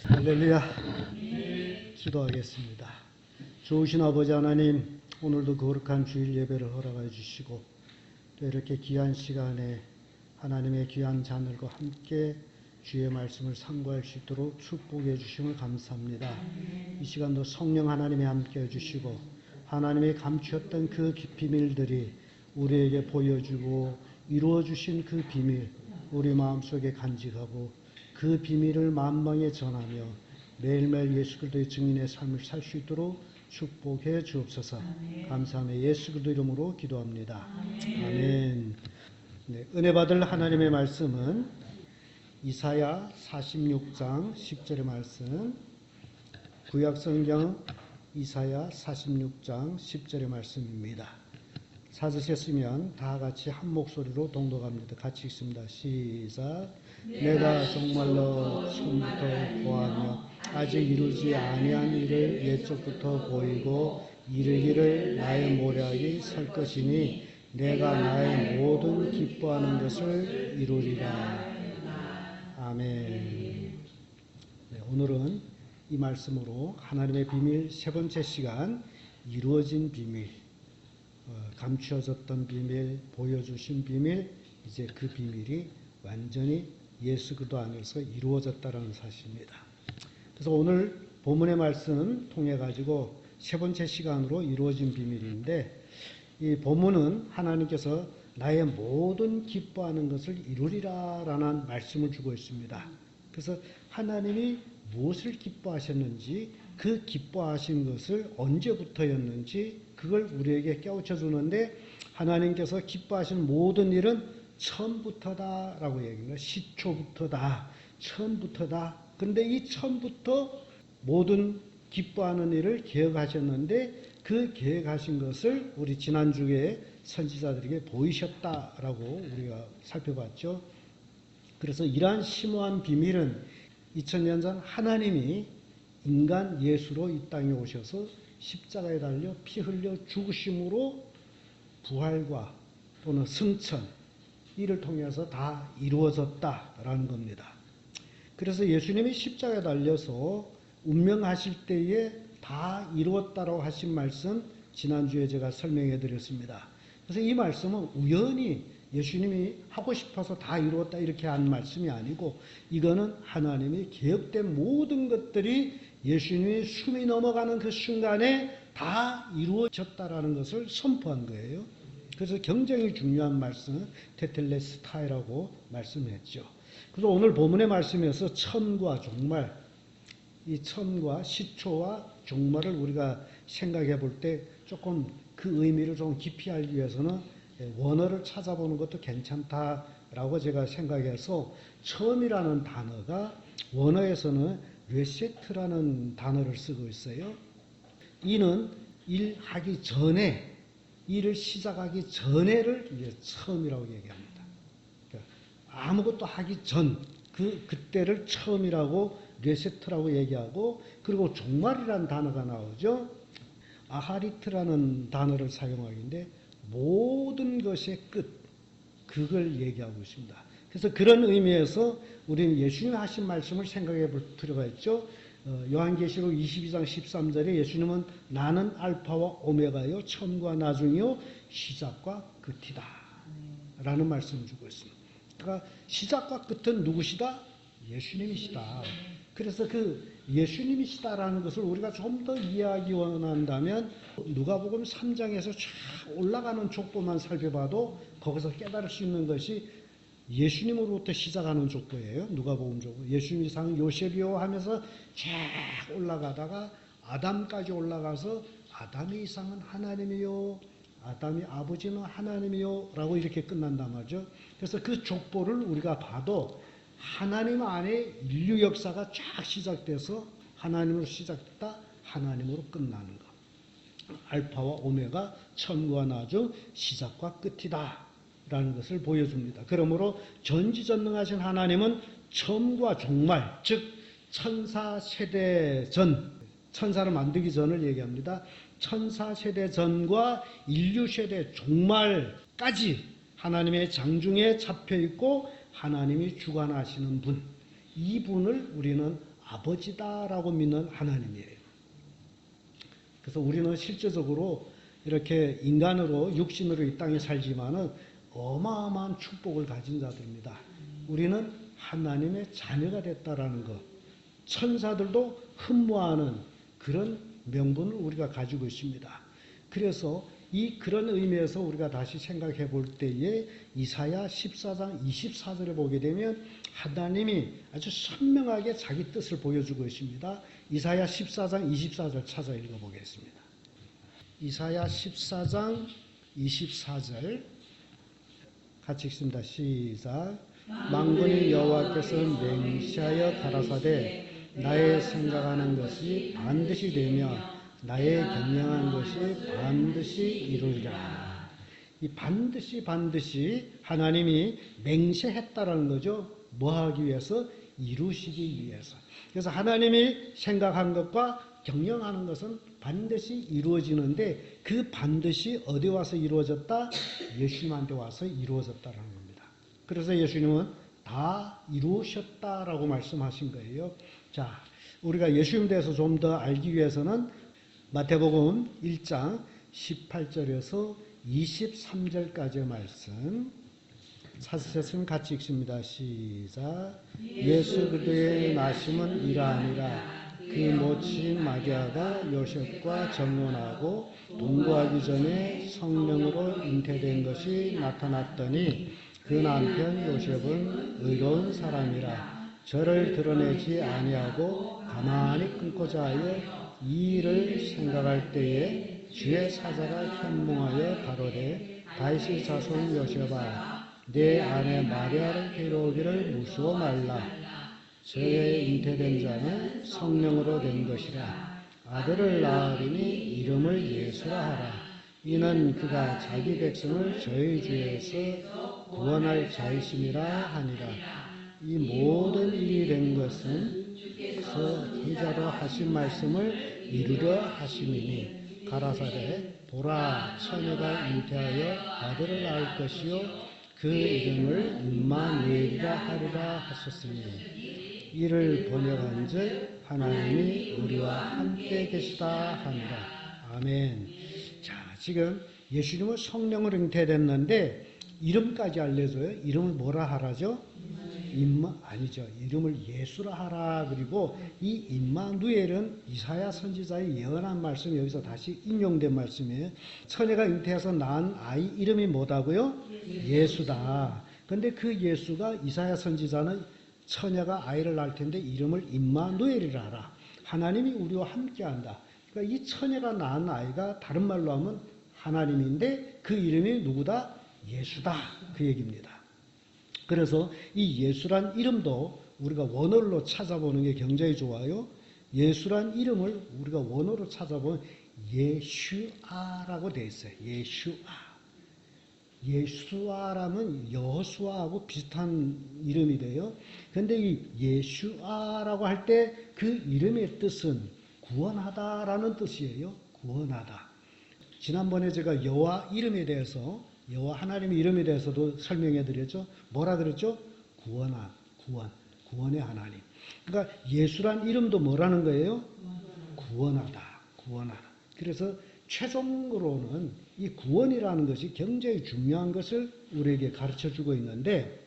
할렐루야. 기도하겠습니다. 좋으신 아버지 하나님, 오늘도 거룩한 주일 예배를 허락해 주시고 또 이렇게 귀한 시간에 하나님의 귀한 자녀들과 함께 주의 말씀을 상고할 수 있도록 축복해 주심을 감사합니다. 이 시간도 성령 하나님이 함께 해주시고 하나님이 감추었던 그 비밀들이 우리에게 보여주고 이루어 주신 그 비밀 우리 마음속에 간직하고 그 비밀을 만방에 전하며 매일매일 예수 그리스도의 증인의 삶을 살 수 있도록 축복해 주옵소서. 감사하며 예수 그리스도 이름으로 기도합니다. 아멘. 네, 은혜 받을 하나님의 말씀은 이사야 46장 10절의 말씀, 구약성경 이사야 46장 10절의 말씀입니다. 찾으셨으면 다 같이 한 목소리로 동독합니다. 같이 읽습니다. 시작. 내가 정말로 처음부터 보았며 아직 이루지 아니한 일을 옛적부터 보이고 이르기를 나의 모략이 설 것이니 내가 나의 모든 기뻐하는 것을 이루리라. 아멘. 네, 오늘은 이 말씀으로 하나님의 비밀 세 번째 시간, 이루어진 비밀, 감추어졌던 비밀, 보여주신 비밀, 이제 그 비밀이 완전히 예수 그리스도 안에서 이루어졌다는 사실입니다. 그래서 오늘 본문의 말씀 통해 가지고 세 번째 시간으로 이루어진 비밀인데, 이 본문은 하나님께서 나의 모든 기뻐하는 것을 이루리라 라는 말씀을 주고 있습니다. 그래서 하나님이 무엇을 기뻐하셨는지, 그 기뻐하신 것을 언제부터였는지 그걸 우리에게 깨우쳐 주는데, 하나님께서 기뻐하신 모든 일은 처음부터다 라고 얘기합니다. 시초부터다, 처음부터다. 근데 이 처음부터 모든 기뻐하는 일을 계획하셨는데, 그 계획하신 것을 우리 지난주에 선지자들에게 보이셨다라고 우리가 살펴봤죠. 그래서 이러한 심오한 비밀은 2000년 전 하나님이 인간 예수로 이 땅에 오셔서 십자가에 달려 피 흘려 죽으심으로 부활과 또는 승천, 이를 통해서 다 이루어졌다라는 겁니다. 그래서 예수님이 십자가에 달려서 운명하실 때에 다 이루었다라고 하신 말씀 지난주에 제가 설명해 드렸습니다. 그래서 이 말씀은 우연히 예수님이 하고 싶어서 다 이루었다 이렇게 한 말씀이 아니고, 이거는 하나님이 계획된 모든 것들이 예수님이 숨이 넘어가는 그 순간에 다 이루어졌다라는 것을 선포한 거예요. 그래서 굉장히 중요한 말씀은 테텔레스타이라고 말씀했죠. 그래서 오늘 본문의 말씀에서 처음과 종말, 이 처음과 시초와 종말을 우리가 생각해 볼 때 조금 그 의미를 좀 깊이 알기 위해서는 원어를 찾아보는 것도 괜찮다라고 제가 생각해서, 처음이라는 단어가 원어에서는 레세트라는 단어를 쓰고 있어요. 이는 일하기 전에, 일을 시작하기 전에를 이제 처음이라고 얘기합니다. 그러니까 아무것도 하기 전, 그때를 처음이라고 레세트라고 얘기하고, 그리고 종말이라는 단어가 나오죠. 아하리트라는 단어를 사용하기인데 모든 것의 끝, 그걸 얘기하고 있습니다. 그래서 그런 의미에서 우리는 예수님 하신 말씀을 생각해 볼 필요가 있죠. 요한계시록 22장 13절에 예수님은 나는 알파와 오메가요, 처음과 나중이요, 시작과 끝이다 라는 말씀을 주고 있습니다. 그러니까 시작과 끝은 누구시다? 예수님이시다. 그래서 그 예수님이시다라는 것을 우리가 좀 더 이해하기 원한다면 누가복음 3장에서 쫙 올라가는 족보만 살펴봐도 거기서 깨달을 수 있는 것이 예수님으로부터 시작하는 족보예요. 누가복음 족보. 예수님 이상 요셉이요 하면서 쫙 올라가다가 아담까지 올라가서 아담의 이상은 하나님이요, 아담의 아버지는 하나님이요 라고 이렇게 끝난단 말이죠. 그래서 그 족보를 우리가 봐도 하나님 안에 인류 역사가 쫙 시작돼서 하나님으로 시작됐다, 하나님으로 끝나는 것. 알파와 오메가, 처음과 나중, 시작과 끝이다 라는 것을 보여줍니다. 그러므로 전지전능하신 하나님은 처음과 종말, 즉 천사 세대 전, 천사를 만들기 전을 얘기합니다. 천사 세대 전과 인류 세대 종말까지 하나님의 장중에 잡혀있고 하나님이 주관하시는 분, 이 분을 우리는 아버지다라고 믿는 하나님이에요. 그래서 우리는 실제적으로 이렇게 인간으로 육신으로 이 땅에 살지만은 어마어마한 축복을 가진 자들입니다. 우리는 하나님의 자녀가 됐다라는 것. 천사들도 흠모하는 그런 명분을 우리가 가지고 있습니다. 그래서 그런 의미에서 우리가 다시 생각해 볼 때에 이사야 14장 24절에 보게 되면 하나님이 아주 선명하게 자기 뜻을 보여주고 있습니다. 이사야 14장 24절 찾아 읽어보겠습니다. 이사야 14장 24절 같이 읽습니다. 시작. 만군의 여호와께서 맹세하여 가라사대 나의 생각하는 것이 반드시 되며 나의 경영한 것이 반드시 이루리라. 이 반드시 하나님이 맹세했다라는 거죠. 뭐 하기 위해서? 이루시기 위해서. 그래서 하나님이 생각한 것과 경영하는 것은 반드시 이루어지는데 그 반드시 어디 와서 이루어졌다? 예수님한테 와서 이루어졌다라는 겁니다. 그래서 예수님은 다 이루셨다라고 말씀하신 거예요. 자, 우리가 예수님에 대해서 좀 더 알기 위해서는 마태복음 1장 18절에서 23절까지의 말씀 찾으셨으면 같이 읽습니다. 시작. 예수 그리스도의 나심은 이러하니라. 그 모친 마리아가 요셉과 정혼하고 동거하기 전에 성령으로 잉태된 것이 나타났더니 그 남편 요셉은 의로운 사람이라. 저를 드러내지 아니하고 가만히 끊고자 하여 이 일을 생각할 때에 주의 사자가 현몽하여 가로되 다윗의 자손 요셉아 내 아내 마리아를 데려오기를 무수어 말라. 저의 잉태된 자는 성령으로 된 것이라. 아들을 낳으리니 이름을 예수라 하라. 이는 그가 자기 백성을 저희 주에서 구원할 자이심이라 하니라. 이 모든 일이 된 것은 선지자로 하신 말씀을 이루려 하심이니 가라사대 보라 처녀가 잉태하여 아들을 낳을 것이요 그 이름을 임마누엘이라 하리라 하셨으니 이를 번역한즉 하나님이 우리와 함께 계시다 하니라. 아멘. 자, 지금 예수님은 성령으로 잉태됐는데 이름까지 알려줘요. 이름을 뭐라 하라죠? 아니죠. 이름을 예수라 하라. 그리고 이 임마누엘은 이사야 선지자의 예언한 말씀이 여기서 다시 인용된 말씀이에요. 처녀가 잉태해서 낳은 아이 이름이 뭐다고요? 예수다. 근데 그 예수가 이사야 선지자는 처녀가 아이를 낳을 텐데 이름을 임마누엘이라 하라. 하나님이 우리와 함께한다. 그러니까 이 처녀가 낳은 아이가 다른 말로 하면 하나님인데 그 이름이 누구다? 예수다. 그 얘기입니다. 그래서 이 예수란 이름도 우리가 원어로 찾아보는 게 굉장히 좋아요. 예수란 이름을 우리가 원어로 찾아보면 예슈아라고 되어 있어요. 예슈아. 예수아라면 여호수아하고 비슷한 이름이 돼요. 근데 이 예슈아라고 할 때 그 이름의 뜻은 구원하다라는 뜻이에요. 구원하다. 지난번에 제가 여호와 이름에 대해서 여호와 하나님의 이름에 대해서도 설명해 드렸죠. 뭐라 그랬죠? 구원의 하나님. 그러니까 예수란 이름도 뭐라는 거예요? 구원하다. 그래서 최종으로는 이 구원이라는 것이 굉장히 중요한 것을 우리에게 가르쳐주고 있는데,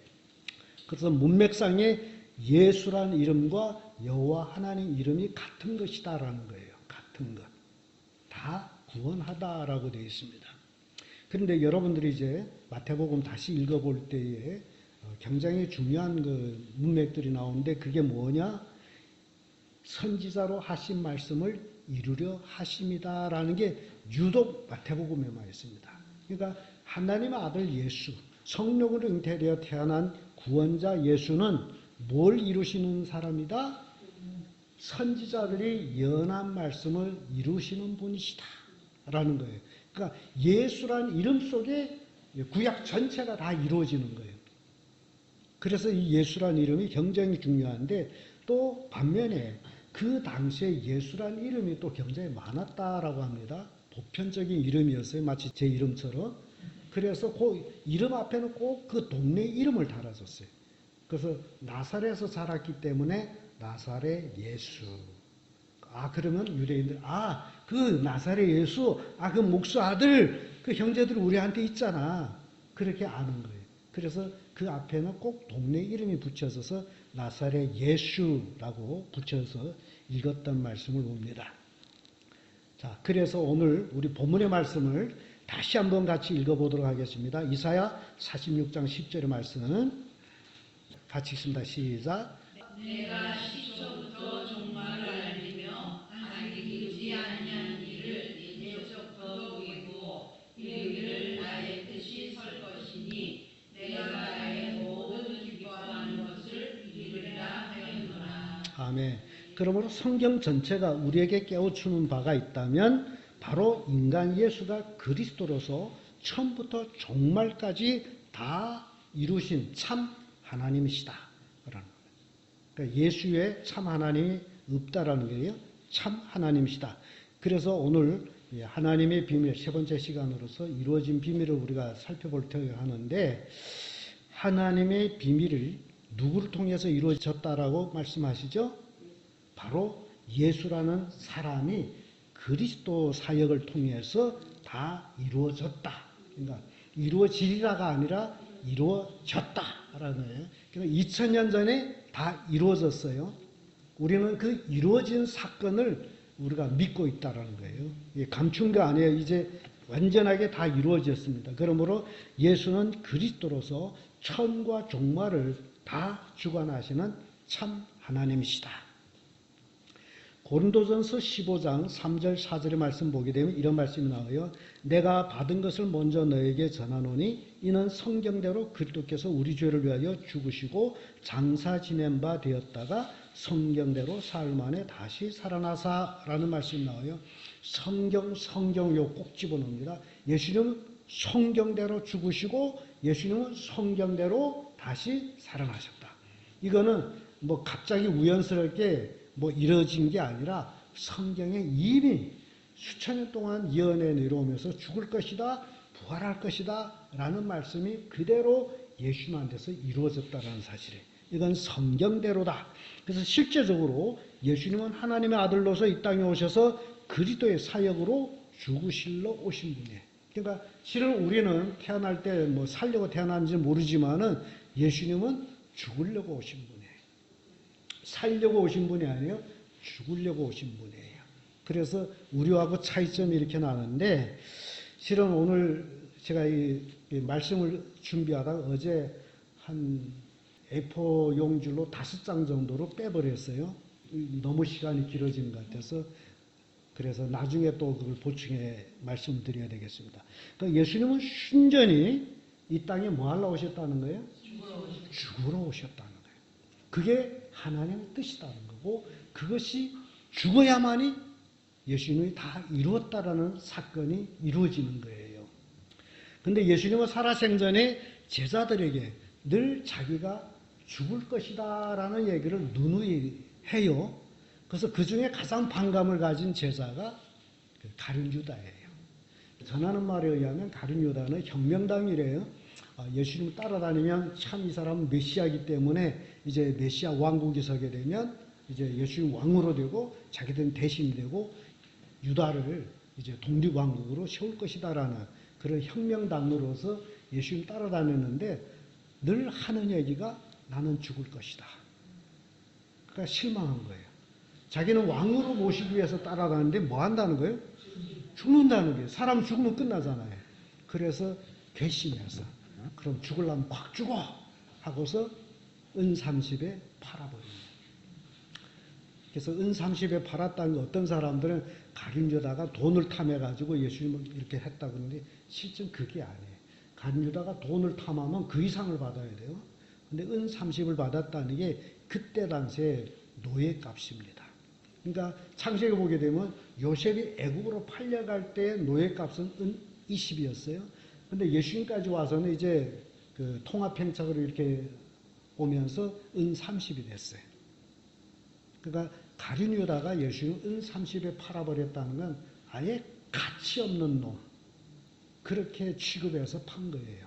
그래서 문맥상에 예수라는 이름과 여호와 하나님 이름이 같은 것이다라는 거예요. 같은 것. 다 구원하다라고 되어 있습니다. 그런데 여러분들이 이제 마태복음 다시 읽어볼 때에 굉장히 중요한 그 문맥들이 나오는데 그게 뭐냐? 선지자로 하신 말씀을 이루려 하심이다라는 게 유독 마태복음에만 있습니다. 그러니까 하나님의 아들 예수, 성령으로 잉태되어 태어난 구원자 예수는 뭘 이루시는 사람이다? 선지자들이 예언한 말씀을 이루시는 분이시다 라는 거예요. 그러니까 예수라는 이름 속에 구약 전체가 다 이루어지는 거예요. 그래서 이 예수라는 이름이 굉장히 중요한데, 또 반면에 그 당시에 예수라는 이름이 또 굉장히 많았다라고 합니다. 보편적인 이름이었어요. 마치 제 이름처럼. 그래서 그 이름 앞에는 꼭 그 동네 이름을 달아줬어요. 그래서 나사렛에서 자랐기 때문에 나사렛 예수. 그러면 유대인들, 그 나사렛 예수, 그 목수 아들, 그 형제들 우리한테 있잖아. 그렇게 아는 거예요. 그래서 그 앞에는 꼭 동네 이름이 붙여져서 나사렛 예수라고 붙여서 읽었던 말씀을 봅니다. 자, 그래서 오늘 우리 본문의 말씀을 다시 한번 같이 읽어보도록 하겠습니다. 이사야 46장 10절의 말씀 같이 읽습니다. 시작. 내가 시초부터 종말을 알리며 아직 이루지 아니한 일을 이제부터 보이고 이르기를 나의 뜻이 설 것이니 내가 나의 모든 기뻐하는 것을 이루리라 하였노라. 아멘. 그러므로 성경 전체가 우리에게 깨우치는 바가 있다면 바로 인간 예수가 그리스도로서 처음부터 종말까지 다 이루신 참 하나님이시다. 그러니까 예수의 참 하나님이 없다라는 거예요. 참 하나님이시다. 그래서 오늘 하나님의 비밀 세 번째 시간으로서 이루어진 비밀을 우리가 살펴보려고 하는데 하나님의 비밀을 누구를 통해서 이루어졌다라고 말씀하시죠? 바로 예수라는 사람이 그리스도 사역을 통해서 다 이루어졌다. 그러니까 이루어지리라가 아니라 이루어졌다라는 거예요. 그러니까 2000년 전에 다 이루어졌어요. 우리는 그 이루어진 사건을 우리가 믿고 있다라는 거예요. 감춘 거 아니에요. 이제 완전하게 다 이루어졌습니다. 그러므로 예수는 그리스도로서 처음과 종말을 다 주관하시는 참 하나님이시다. 고린도전서 15장 3절 4절의 말씀 보게 되면 이런 말씀이 나와요. 내가 받은 것을 먼저 너에게 전하노니 이는 성경대로 그리스도께서 우리 죄를 위하여 죽으시고 장사 지낸 바 되었다가 성경대로 사흘 만에 다시 살아나사라는 말씀이 나와요. 성경요 꼭 집어넣습니다. 예수님은 성경대로 죽으시고 예수님은 성경대로 다시 살아나셨다. 이거는 갑자기 우연스럽게 이루어진 게 아니라 성경에 이미 수천 년 동안 예언해 내려오면서 죽을 것이다, 부활할 것이다 라는 말씀이 그대로 예수님한테서 이루어졌다는 사실이에요. 이건 성경대로다. 그래서 실제적으로 예수님은 하나님의 아들로서 이 땅에 오셔서 그리스도의 사역으로 죽으실러 오신 분이에요. 그러니까 실은 우리는 태어날 때 살려고 태어난지 모르지만은 예수님은 죽으려고 오신 분이에요. 살려고 오신 분이 아니에요. 죽으려고 오신 분이에요. 그래서 우리하고 차이점이 이렇게 나는데 실은 오늘 제가 이 말씀을 준비하다가 어제 한 A4 용지로 5장 정도로 빼버렸어요. 너무 시간이 길어지는 것 같아서 그래서 나중에 또 그걸 보충해 말씀드려야 되겠습니다. 그러니까 예수님은 순전히 이 땅에 뭐 하러 오셨다는 거예요? 죽으러 오셨다는 거예요. 그게 하나님의 뜻이라는 거고 그것이 죽어야만이 예수님이 다 이루었다라는 사건이 이루어지는 거예요. 근데 예수님은 살아생전에 제자들에게 늘 자기가 죽을 것이다 라는 얘기를 누누이 해요. 그래서 그 중에 가장 반감을 가진 제자가 가룟 유다예요. 전하는 말에 의하면 가룟 유다는 혁명당이래요. 예수님을 따라다니면 참 이 사람은 메시아이기 때문에 이제 메시아 왕국이 서게 되면 이제 예수님 왕으로 되고 자기들은 대신이 되고 유다를 이제 독립왕국으로 세울 것이다라는 그런 혁명당으로서 예수님 따라다녔는데 늘 하는 얘기가 나는 죽을 것이다. 그러니까 실망한 거예요. 자기는 왕으로 모시기 위해서 따라다니는데 뭐 한다는 거예요? 죽는다는 거예요. 사람 죽으면 끝나잖아요. 그래서 괘씸해서 그럼 죽으려면 확 죽어 하고서 은 30에 팔아버립니다. 그래서 은 30에 팔았다는 거 어떤 사람들은 가룟 유다가 돈을 탐해가지고 예수님을 이렇게 했다고 그러는데 실제 그게 아니에요. 가룟 유다가 돈을 탐하면 그 이상을 받아야 돼요. 근데 은 30을 받았다는 게 그때 당시에 노예값입니다. 그러니까 창세기 보게 되면 요셉이 애국으로 팔려갈 때 노예값은 은 20이었어요. 근데 예수님까지 와서는 이제 그 통합행착으로 이렇게 오면서 은 30이 됐어요. 그러니까 가룟 유다가 예수님 은 30에 팔아버렸다는 건 아예 가치 없는 놈. 그렇게 취급해서 판 거예요.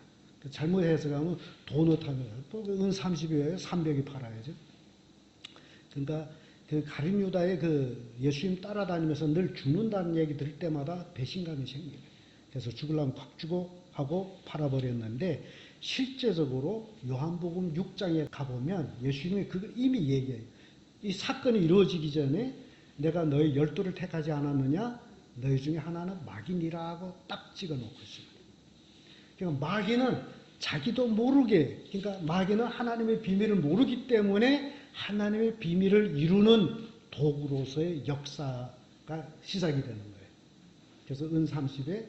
잘못 해석하면 돈 어떡하면 은 30이에요. 300이 팔아야죠. 그러니까 그 가룟 유다의 그 예수님 따라다니면서 늘 죽는다는 얘기 들을 때마다 배신감이 생겨요. 그래서 죽으려면 팍 주고 하고 팔아버렸는데 실제적으로 요한복음 6장에 가보면 예수님이 그걸 이미 얘기해요. 이 사건이 이루어지기 전에 내가 너희 12를 택하지 않았느냐? 너희 중에 하나는 마귀니라 고 딱 찍어놓고 있습니다. 그러니까 마귀는 자기도 모르게, 그러니까 마귀는 하나님의 비밀을 모르기 때문에 하나님의 비밀을 이루는 도구로서의 역사가 시작이 되는 거예요. 그래서 은 30에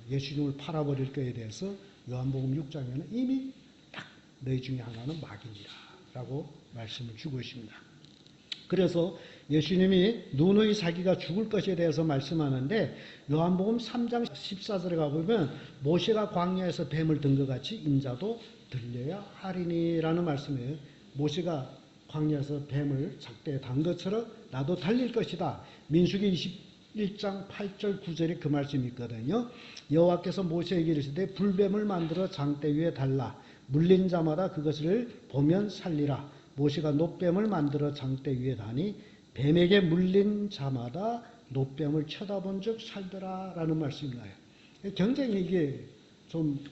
예수님을 팔아버릴 것에 대해서 요한복음 6장에는 이미 딱 너희 중에 하나는 마귀니라 라고 말씀을 주고 있습니다. 그래서 예수님이 누누이 자기가 죽을 것에 대해서 말씀하는데 요한복음 3장 14절에 가보면 모세가 광야에서 뱀을 든 것 같이 인자도 들려야 하리니라는 말씀이에요. 모세가 광야에서 뱀을 작대에 단 것처럼 나도 달릴 것이다. 민수기 21장 8절 9절에 그 말씀이 있거든요. 여호와께서 모세에게 이르시되 불뱀을 만들어 장대 위에 달라 물린 자마다 그것을 보면 살리라. 모세가 놋뱀을 만들어 장대 위에 다니 뱀에게 물린 자마다 놋뱀을 쳐다본 즉 살더라 라는 말씀이 나요. 굉장히 이게 좀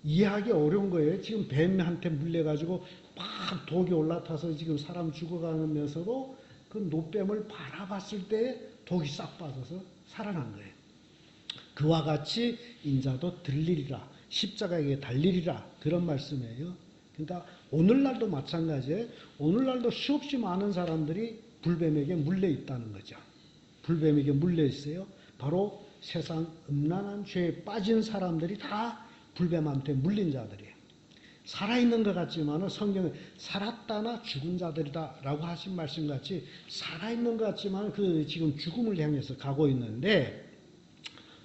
이해하기 어려운 거예요. 지금 뱀한테 물려가지고 막 독이 올라타서 지금 사람 죽어가면서도 그 놋뱀을 바라봤을 때 독이 싹 빠져서 살아난 거예요. 그와 같이 인자도 들리리라, 십자가에게 달리리라, 그런 말씀이에요. 그러니까 오늘날도 마찬가지예요. 오늘날도 수없이 많은 사람들이 불뱀에게 물려 있다는 거죠. 불뱀에게 물려 있어요. 바로 세상 음란한 죄에 빠진 사람들이 다 불뱀한테 물린 자들이에요. 살아있는 것 같지만 성경에 살았다나 죽은 자들이다 라고 하신 말씀같이 살아있는 것 같지만 그 지금 죽음을 향해서 가고 있는데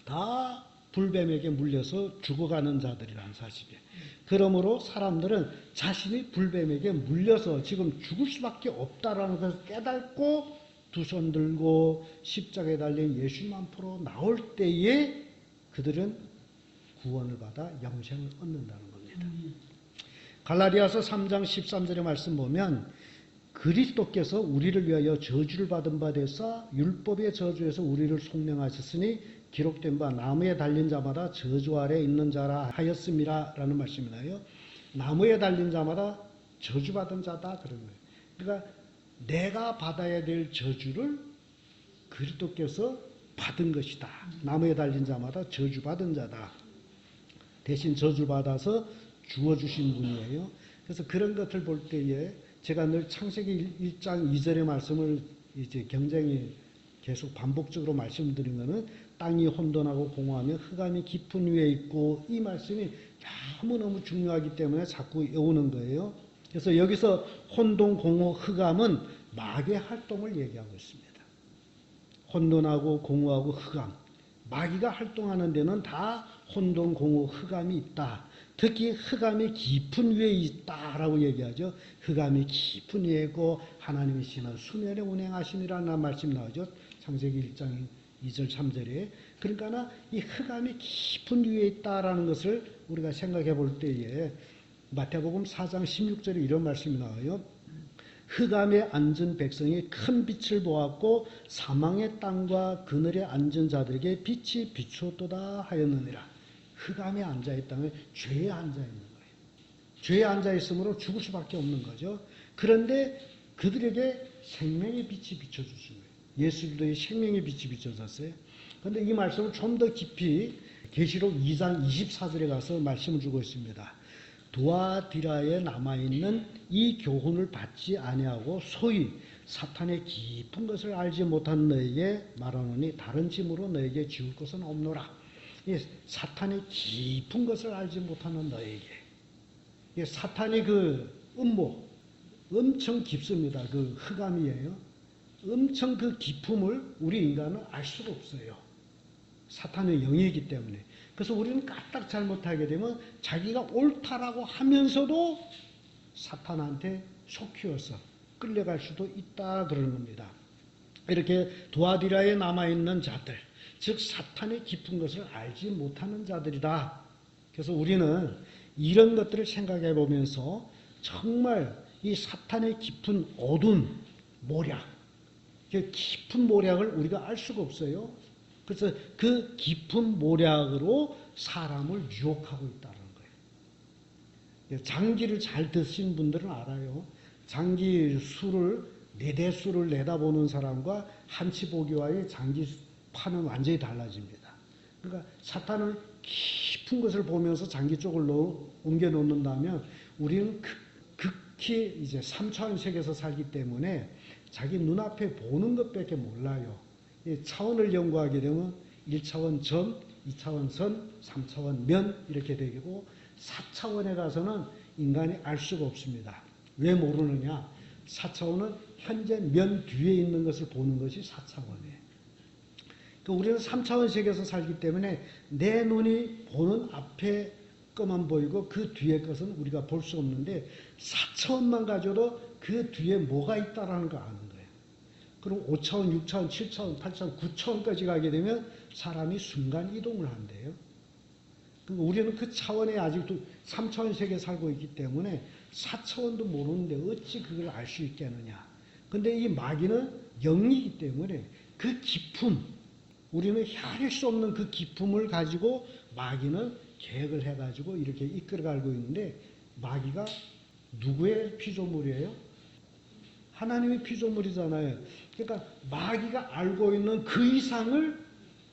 다 불뱀에게 물려서 죽어가는 자들이라는 사실이에요. 그러므로 사람들은 자신이 불뱀에게 물려서 지금 죽을 수밖에 없다라는 것을 깨닫고 두 손 들고 십자가에 달린 예수님 앞으로 나올 때에 그들은 구원을 받아 영생을 얻는다는 겁니다. 갈라디아서 3장 13절의 말씀 보면 그리스도께서 우리를 위하여 저주를 받은 바 되사 율법의 저주에서 우리를 속량하셨으니 기록된 바 나무에 달린 자마다 저주 아래 있는 자라 하였음이라 라는 말씀이 나요. 나무에 달린 자마다 저주받은 자다 그런 거예요. 그러니까 내가 받아야 될 저주를 그리스도께서 받은 것이다. 나무에 달린 자마다 저주받은 자다. 대신 저주받아서 주어주신 분이에요. 그래서 그런 것을 볼 때에 제가 늘 창세기 1장 2절의 말씀을 이제 굉장히 계속 반복적으로 말씀드린 거는 땅이 혼돈하고 공허하며 흑암이 깊은 위에 있고 이 말씀이 너무너무 중요하기 때문에 자꾸 외우는 거예요. 그래서 여기서 혼돈, 공허, 흑암은 마귀의 활동을 얘기하고 있습니다. 혼돈하고 공허하고 흑암. 마귀가 활동하는 데는 다 혼돈, 공허, 흑암이 있다. 특히 흑암이 깊은 위에 있다라고 얘기하죠. 흑암이 깊은 위에 있고 하나님의 신은 수면에 운행하심이라는 말씀이 나오죠. 창세기 1장 2절 3절에. 그러니까 이 흑암이 깊은 위에 있다라는 것을 우리가 생각해 볼 때에 마태복음 4장 16절에 이런 말씀이 나와요. 흑암에 앉은 백성이 큰 빛을 보았고 사망의 땅과 그늘에 앉은 자들에게 빛이 비추었도다 하였느니라. 흑암에 앉아있다면 죄에 앉아있는 거예요. 죄에 앉아있으므로 죽을 수밖에 없는 거죠. 그런데 그들에게 생명의 빛이 비춰주신 거예요. 예수들의 생명의 빛이 비춰졌어요. 그런데 이 말씀을 좀 더 깊이 계시록 2장 24절에 가서 말씀을 주고 있습니다. 두아디라에 남아있는 이 교훈을 받지 아니하고 소위 사탄의 깊은 것을 알지 못한 너에게 말하노니 다른 짐으로 너에게 지울 것은 없노라. 사탄의 깊은 것을 알지 못하는 너에게. 사탄의 그 음모 엄청 깊습니다. 그 흑암이에요. 엄청 그 깊음을 우리 인간은 알 수가 없어요. 사탄의 영이기 때문에. 그래서 우리는 까딱 잘못하게 되면 자기가 옳다라고 하면서도 사탄한테 속히어서 끌려갈 수도 있다 그러는 겁니다. 이렇게 두아디라에 남아있는 자들, 즉 사탄의 깊은 것을 알지 못하는 자들이다. 그래서 우리는 이런 것들을 생각해 보면서 정말 이 사탄의 깊은 어둠, 모략, 깊은 모략을 우리가 알 수가 없어요. 그래서 그 깊은 모략으로 사람을 유혹하고 있다는 거예요. 장기를 잘 드신 분들은 알아요. 장기 술을, 네대 술을 내다보는 사람과 한치 보기와의 장기 파는 완전히 달라집니다. 그러니까 사탄은 깊은 것을 보면서 장기 쪽을 옮겨 놓는다면 우리는 극히 이제 3차원 세계에서 살기 때문에 자기 눈앞에 보는 것밖에 몰라요. 차원을 연구하게 되면 1차원 점, 2차원 선, 3차원 면 이렇게 되고 4차원에 가서는 인간이 알 수가 없습니다. 왜 모르느냐? 4차원은 현재 면 뒤에 있는 것을 보는 것이 4차원이에요. 그러니까 우리는 3차원 세계에서 살기 때문에 내 눈이 보는 앞에 것만 보이고 그 뒤에 것은 우리가 볼 수 없는데 4차원만 가져도 그 뒤에 뭐가 있다라는 걸 아는 거예요. 그럼 5차원, 6차원, 7차원, 8차원, 9차원까지 가게 되면 사람이 순간 이동을 한대요. 그러니까 우리는 그 차원에 아직도 3차원 세계에 살고 있기 때문에 4차원도 모르는데 어찌 그걸 알 수 있겠느냐. 근데 이 마귀는 영이기 때문에 그 깊음, 우리는 헤아릴 수 없는 그 깊음을 가지고 마귀는 계획을 해가지고 이렇게 이끌어가고 있는데 마귀가 누구의 피조물이에요? 하나님의 피조물이잖아요. 그러니까 마귀가 알고 있는 그 이상을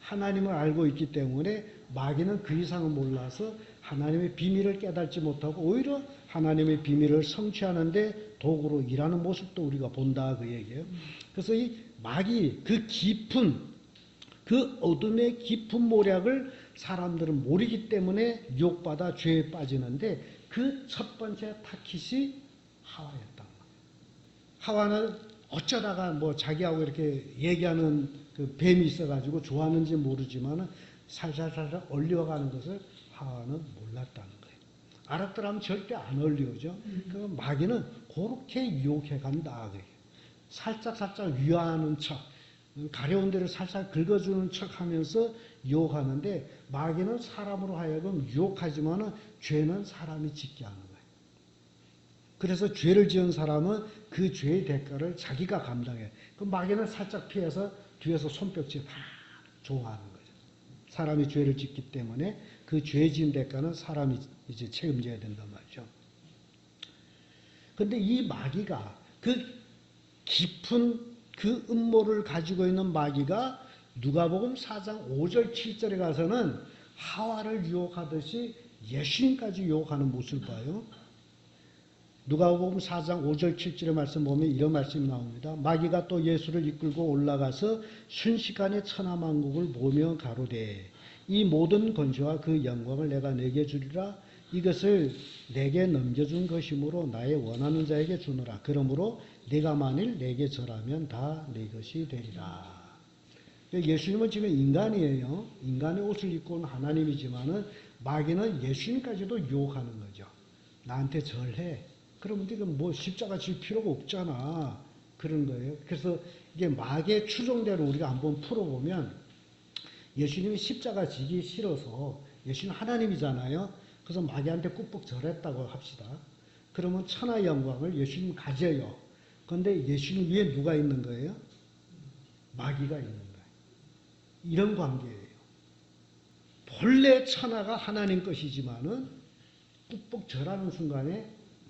하나님을 알고 있기 때문에 마귀는 그 이상을 몰라서 하나님의 비밀을 깨닫지 못하고 오히려 하나님의 비밀을 성취하는데 도구로 일하는 모습도 우리가 본다 그 얘기예요. 그래서 이 마귀 그 깊은 그 어둠의 깊은 모략을 사람들은 모르기 때문에 유혹받아 죄에 빠지는데 그 첫 번째 타깃이 하와였단 말이에요. 하와는 어쩌다가 뭐 자기하고 이렇게 얘기하는 그 뱀이 있어가지고 좋았는지 모르지만 살살살살 얼려가는 것을 하와는 몰랐다는 거예요. 알았더라면 절대 안 얼려오죠. 그 마귀는 그렇게 유혹해 간다. 살짝살짝 위화하는 척, 가려운 데를 살살 긁어주는 척 하면서 유혹하는데 마귀는 사람으로 하여금 유혹하지만 죄는 사람이 짓게 하는 거예요. 그래서 죄를 지은 사람은 그 죄의 대가를 자기가 감당해요. 그 마귀는 살짝 피해서 뒤에서 손뼉질 막 조하는 거죠. 사람이 죄를 짓기 때문에 그 죄 지은 대가는 사람이 이제 책임져야 된단 말이죠. 근데 이 마귀가 그 깊은 그 음모를 가지고 있는 마귀가 누가복음 4장 5절 7절에 가서는 하와를 유혹하듯이 예수님까지 유혹하는 모습을 봐요. 누가복음 4장 5절 7절의 말씀 보면 이런 말씀이 나옵니다. 마귀가 또 예수를 이끌고 올라가서 순식간에 천하만국을 보며 가로되 이 모든 권세와 그 영광을 내가 내게 주리라. 이것을 내게 넘겨준 것이므로 나의 원하는 자에게 주노라. 그러므로 네가 만일 내게 절하면 다 네 것이 되리라. 예수님은 지금 인간이에요. 인간의 옷을 입고 온 하나님이지만은 마귀는 예수님까지도 유혹하는 거죠. 나한테 절해. 그러면 네가 뭐 십자가 질 필요가 없잖아. 그런 거예요. 그래서 이게 마귀의 추종대로 우리가 한번 풀어보면 예수님이 십자가 지기 싫어서 예수님 하나님이잖아요. 그래서 마귀한테 꾹꾹 절했다고 합시다. 그러면 천하 영광을 예수님 가져요. 그런데 예수님 위에 누가 있는 거예요? 마귀가 있는 거예요. 이런 관계예요. 본래 천하가 하나님 것이지만은 꾹꾹 절하는 순간에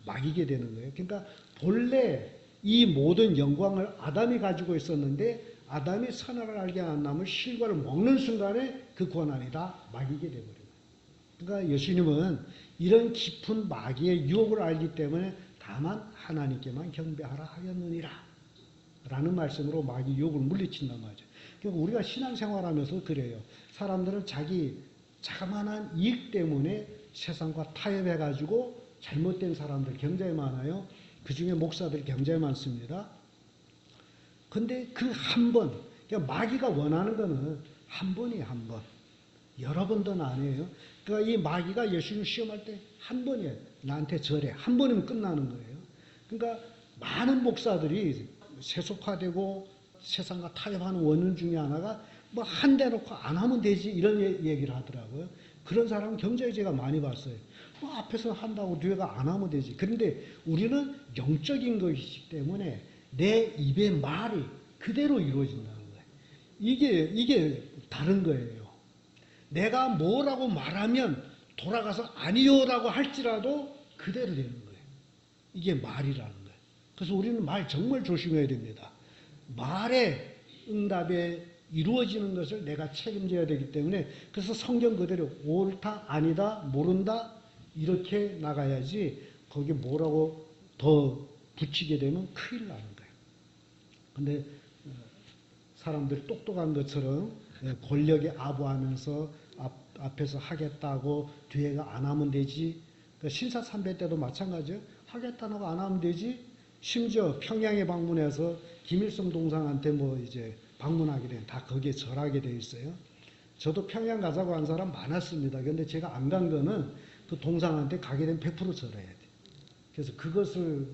마귀게 되는 거예요. 그러니까 본래 이 모든 영광을 아담이 가지고 있었는데 아담이 선악을 알게 한 나무 실과를 먹는 순간에 그 권한이 다 마귀게 되버려요. 그러니까 예수님은 이런 깊은 마귀의 유혹을 알기 때문에 다만 하나님께만 경배하라 하였느니라 라는 말씀으로 마귀 유혹을 물리친단 말이죠. 그러니까 우리가 신앙생활하면서 그래요. 사람들은 자기 자그마한 이익 때문에 세상과 타협해가지고 잘못된 사람들 굉장히 많아요. 그 중에 목사들이 굉장히 많습니다. 근데 그 한 번, 그러니까 마귀가 원하는 거는 한 번이에요, 한 번. 여러 번도 아니에요. 그러니까 이 마귀가 예수님 시험할 때 한 번이에요. 나한테 절해. 한 번이면 끝나는 거예요. 그러니까 많은 목사들이 세속화되고 세상과 타협하는 원인 중에 하나가 뭐 한 대 놓고 안 하면 되지 이런 얘기를 하더라고요. 그런 사람은 굉장히 제가 많이 봤어요. 뭐 앞에서 한다고 뒤에가 안 하면 되지. 그런데 우리는 영적인 것이기 때문에 내 입의 말이 그대로 이루어진다는 거예요. 이게 다른 거예요. 내가 뭐라고 말하면 돌아가서 아니요라고 할지라도 그대로 되는 거예요. 이게 말이라는 거예요. 그래서 우리는 말 정말 조심해야 됩니다. 말의 응답에 이루어지는 것을 내가 책임져야 되기 때문에 그래서 성경 그대로 옳다, 아니다, 모른다 이렇게 나가야지 거기에 뭐라고 더 붙이게 되면 큰일 나는 거예요. 근데 사람들이 똑똑한 것처럼 권력에 아부하면서 앞에서 하겠다고 뒤에가 안 하면 되지. 신사참배 때도 마찬가지예요. 하겠다는 거 안 하면 되지. 심지어 평양에 방문해서 김일성 동상한테 이제 방문하게 된 다 거기에 절하게 돼 있어요. 저도 평양 가자고 한 사람 많았습니다. 그런데 제가 안 간 거는 그 동상한테 가게 되면 100% 절해야 돼. 그래서 그것을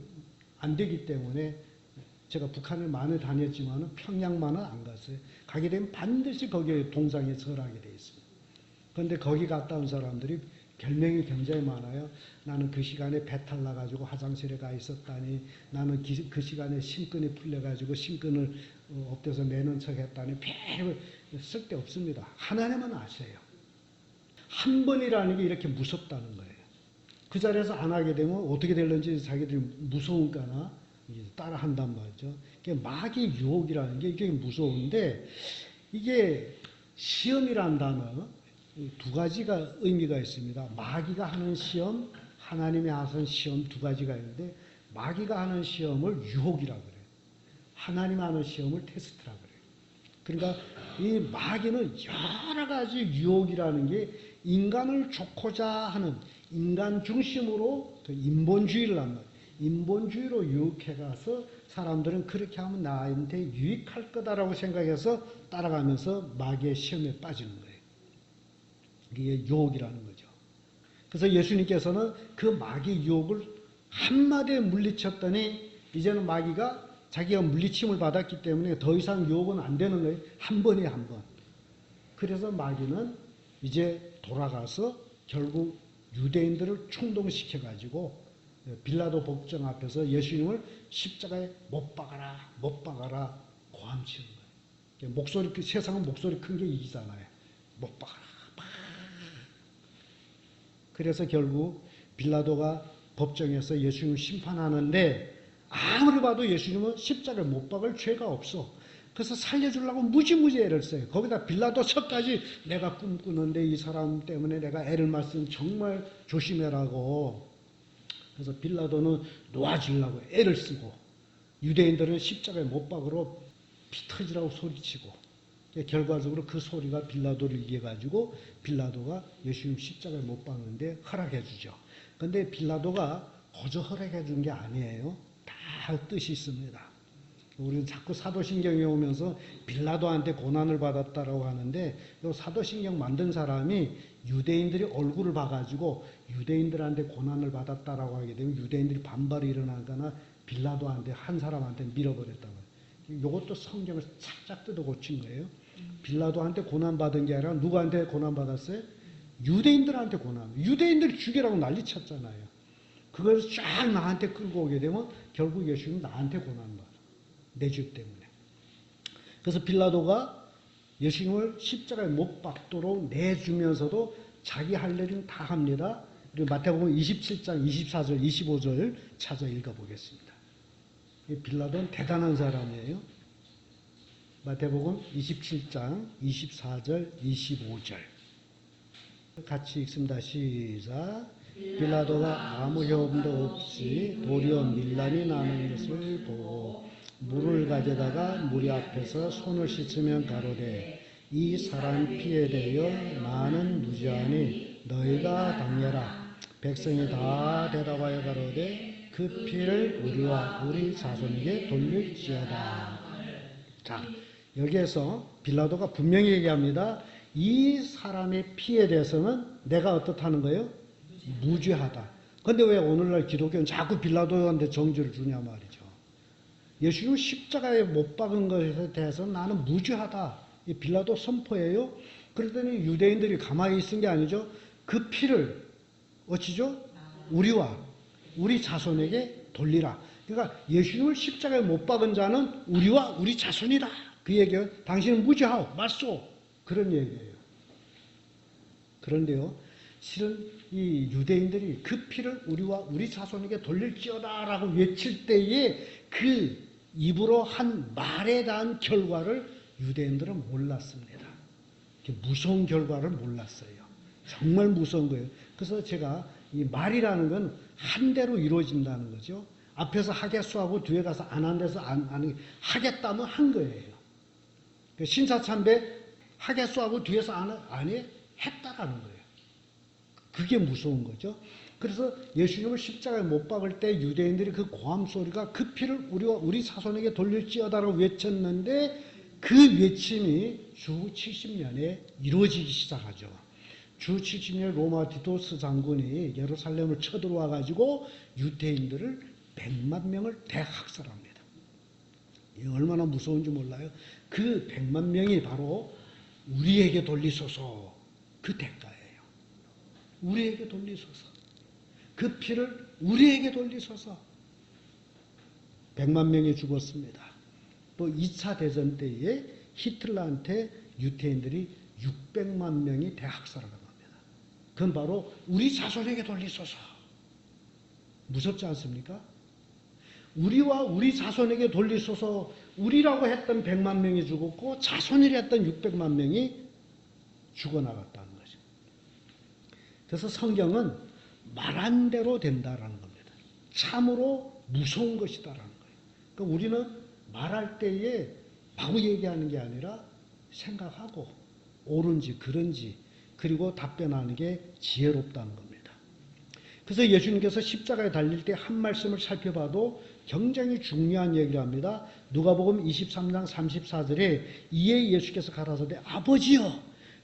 안 되기 때문에 제가 북한을 많이 다녔지만 평양만은 안 갔어요. 가게 되면 반드시 거기에 동상에 절하게 돼 있습니다. 그런데 거기 갔다 온 사람들이 별명이 굉장히 많아요. 나는 그 시간에 배탈 나가지고 화장실에 가 있었다니, 나는 그 시간에 심근이 풀려가지고 심근을 엎드려서 내는 척 했다니, 별로 쓸데없습니다. 하나님은 아세요. 한 번이라는 게 이렇게 무섭다는 거예요. 그 자리에서 안 하게 되면 어떻게 될는지 자기들이 무서우니까 따라 한단 말이죠. 마귀의 유혹이라는 게 이게 무서운데, 이게 시험이라는 단어, 두 가지가 의미가 있습니다. 마귀가 하는 시험, 하나님이 하신 시험 두 가지가 있는데, 마귀가 하는 시험을 유혹이라고 그래요. 하나님이 하는 시험을 테스트라고 그래요. 그러니까 이 마귀는 여러 가지 유혹이라는 게 인간을 좋고자 하는 인간 중심으로 인본주의를 한 거예요. 인본주의로 유혹해가서 사람들은 그렇게 하면 나한테 유익할 거다라고 생각해서 따라가면서 마귀의 시험에 빠지는 거예요. 이게 유혹이라는 거죠. 그래서 예수님께서는 그 마귀 유혹을 한마디에 물리쳤더니 이제는 마귀가 자기가 물리침을 받았기 때문에 더 이상 유혹은 안 되는 거예요. 한 번에 한 번. 그래서 마귀는 이제 돌아가서 결국 유대인들을 충동시켜가지고 빌라도 법정 앞에서 예수님을 십자가에 못 박아라, 못 박아라 고함치는 거예요. 목소리, 세상은 목소리 큰 게 이기잖아요. 못 박아라. 그래서 결국 빌라도가 법정에서 예수님을 심판하는데 아무리 봐도 예수님은 십자가에 못 박을 죄가 없어. 그래서 살려주려고 무지무지 애를 써요. 거기다 빌라도 서까지 내가 꿈꾸는데 이 사람 때문에 내가 애를 맞으면 정말 조심해라고. 그래서 빌라도는 놓아주려고 애를 쓰고 유대인들은 십자가에 못 박으러 피 터지라고 소리치고 결과적으로 그 소리가 빌라도를 이겨가지고 빌라도가 예수님 십자가에 못 박는데 허락해 주죠. 그런데 빌라도가 거저 허락해 준 게 아니에요. 다 뜻이 있습니다. 우리는 자꾸 사도신경에 오면서 빌라도한테 고난을 받았다라고 하는데 이 사도신경 만든 사람이 유대인들이 얼굴을 봐가지고 유대인들한테 고난을 받았다라고 하게 되면 유대인들이 반발이 일어나거나 빌라도한테 한 사람한테 밀어버렸다고. 이것도 성경을 살짝 뜯어 고친 거예요. 빌라도한테 고난받은 게 아니라 누구한테 고난받았어요? 유대인들한테 고난. 유대인들이 죽이라고 난리 쳤잖아요. 그걸 쫙 나한테 끌고 오게 되면 결국 예수님은 나한테 고난받아. 내 죄 때문에. 그래서 빌라도가 예수님을 십자가에 못 박도록 내주면서도 자기 할 일은 다 합니다. 그리고 마태복음 27장 24절 25절 찾아 읽어보겠습니다. 빌라도는 대단한 사람이에요. 마태복음 27장 24절 25절 같이 읽습니다. 시작. 빌라도가 아무 혐도 없이 도리어 밀란이 나는 것을 보고 물을 가져다가 무리 앞에서 손을 씻으면 가로되 이 사람 피에 대하여 나는 무죄하니 너희가 당해라. 백성이 다 대답하여 가로되 그 피를 우리와 우리 자손에게 돌릴지어다. 자, 여기에서 빌라도가 분명히 얘기합니다. 이 사람의 피에 대해서는 내가 어떻다는 거예요? 무죄하다. 그런데 왜 오늘날 기독교는 자꾸 빌라도한테 정죄를 주냐 말이죠. 예수님 십자가에 못 박은 것에 대해서는 나는 무죄하다. 이 빌라도 선포예요. 그랬더니 유대인들이 가만히 있은 게 아니죠. 그 피를 어찌죠? 우리와 우리 자손에게 돌리라. 그러니까 예수님을 십자가에 못 박은 자는 우리와 우리 자손이다. 그 얘기예요. 당신은 무죄하오, 말소. 그런 얘기예요. 그런데요, 실은 이 유대인들이 그 피를 우리와 우리 자손에게 돌릴지어다라고 외칠 때에 그 입으로 한 말에 대한 결과를 유대인들은 몰랐습니다. 무서운 결과를 몰랐어요. 정말 무서운 거예요. 그래서 제가 이 말이라는 건 한 대로 이루어진다는 거죠. 앞에서 하겠소하고 뒤에 가서 안 한 데서 안 하겠다면 한 거예요. 신사참배 하겠소하고 뒤에서 안 해 했다라는 거예요. 그게 무서운 거죠. 그래서 예수님을 십자가에 못 박을 때 유대인들이 그 고함 소리가 그 피를 우리와 우리 자손에게 돌릴지어다라고 외쳤는데 그 외침이 주 70년에 이루어지기 시작하죠. 주 70년에 로마 디도스 장군이 예루살렘을 쳐들어와 가지고 유대인들을 100만 명을 대학살합니다. 이게 얼마나 무서운지 몰라요. 그 100만 명이 바로 우리에게 돌리소서 그 대가예요. 우리에게 돌리소서. 그 피를 우리에게 돌리소서. 100만 명이 죽었습니다. 또 2차 대전 때에 히틀러한테 유태인들이 600만 명이 대학살을 합니다. 그건 바로 우리 자손에게 돌리소서. 무섭지 않습니까? 우리와 우리 자손에게 돌리소서. 우리라고 했던 100만 명이 죽었고 자손이라 했던 600만 명이 죽어나갔다는 거죠. 그래서 성경은 말한 대로 된다라는 겁니다. 참으로 무서운 것이다라는 거예요. 그러니까 우리는 말할 때에 마구 얘기하는 게 아니라 생각하고 옳은지 그른지 그리고 답변하는 게 지혜롭다는 겁니다. 그래서 예수님께서 십자가에 달릴 때 한 말씀을 살펴봐도 굉장히 중요한 얘기를 합니다. 누가복음 23장 34절에 이에 예수께서 가라사대 아버지여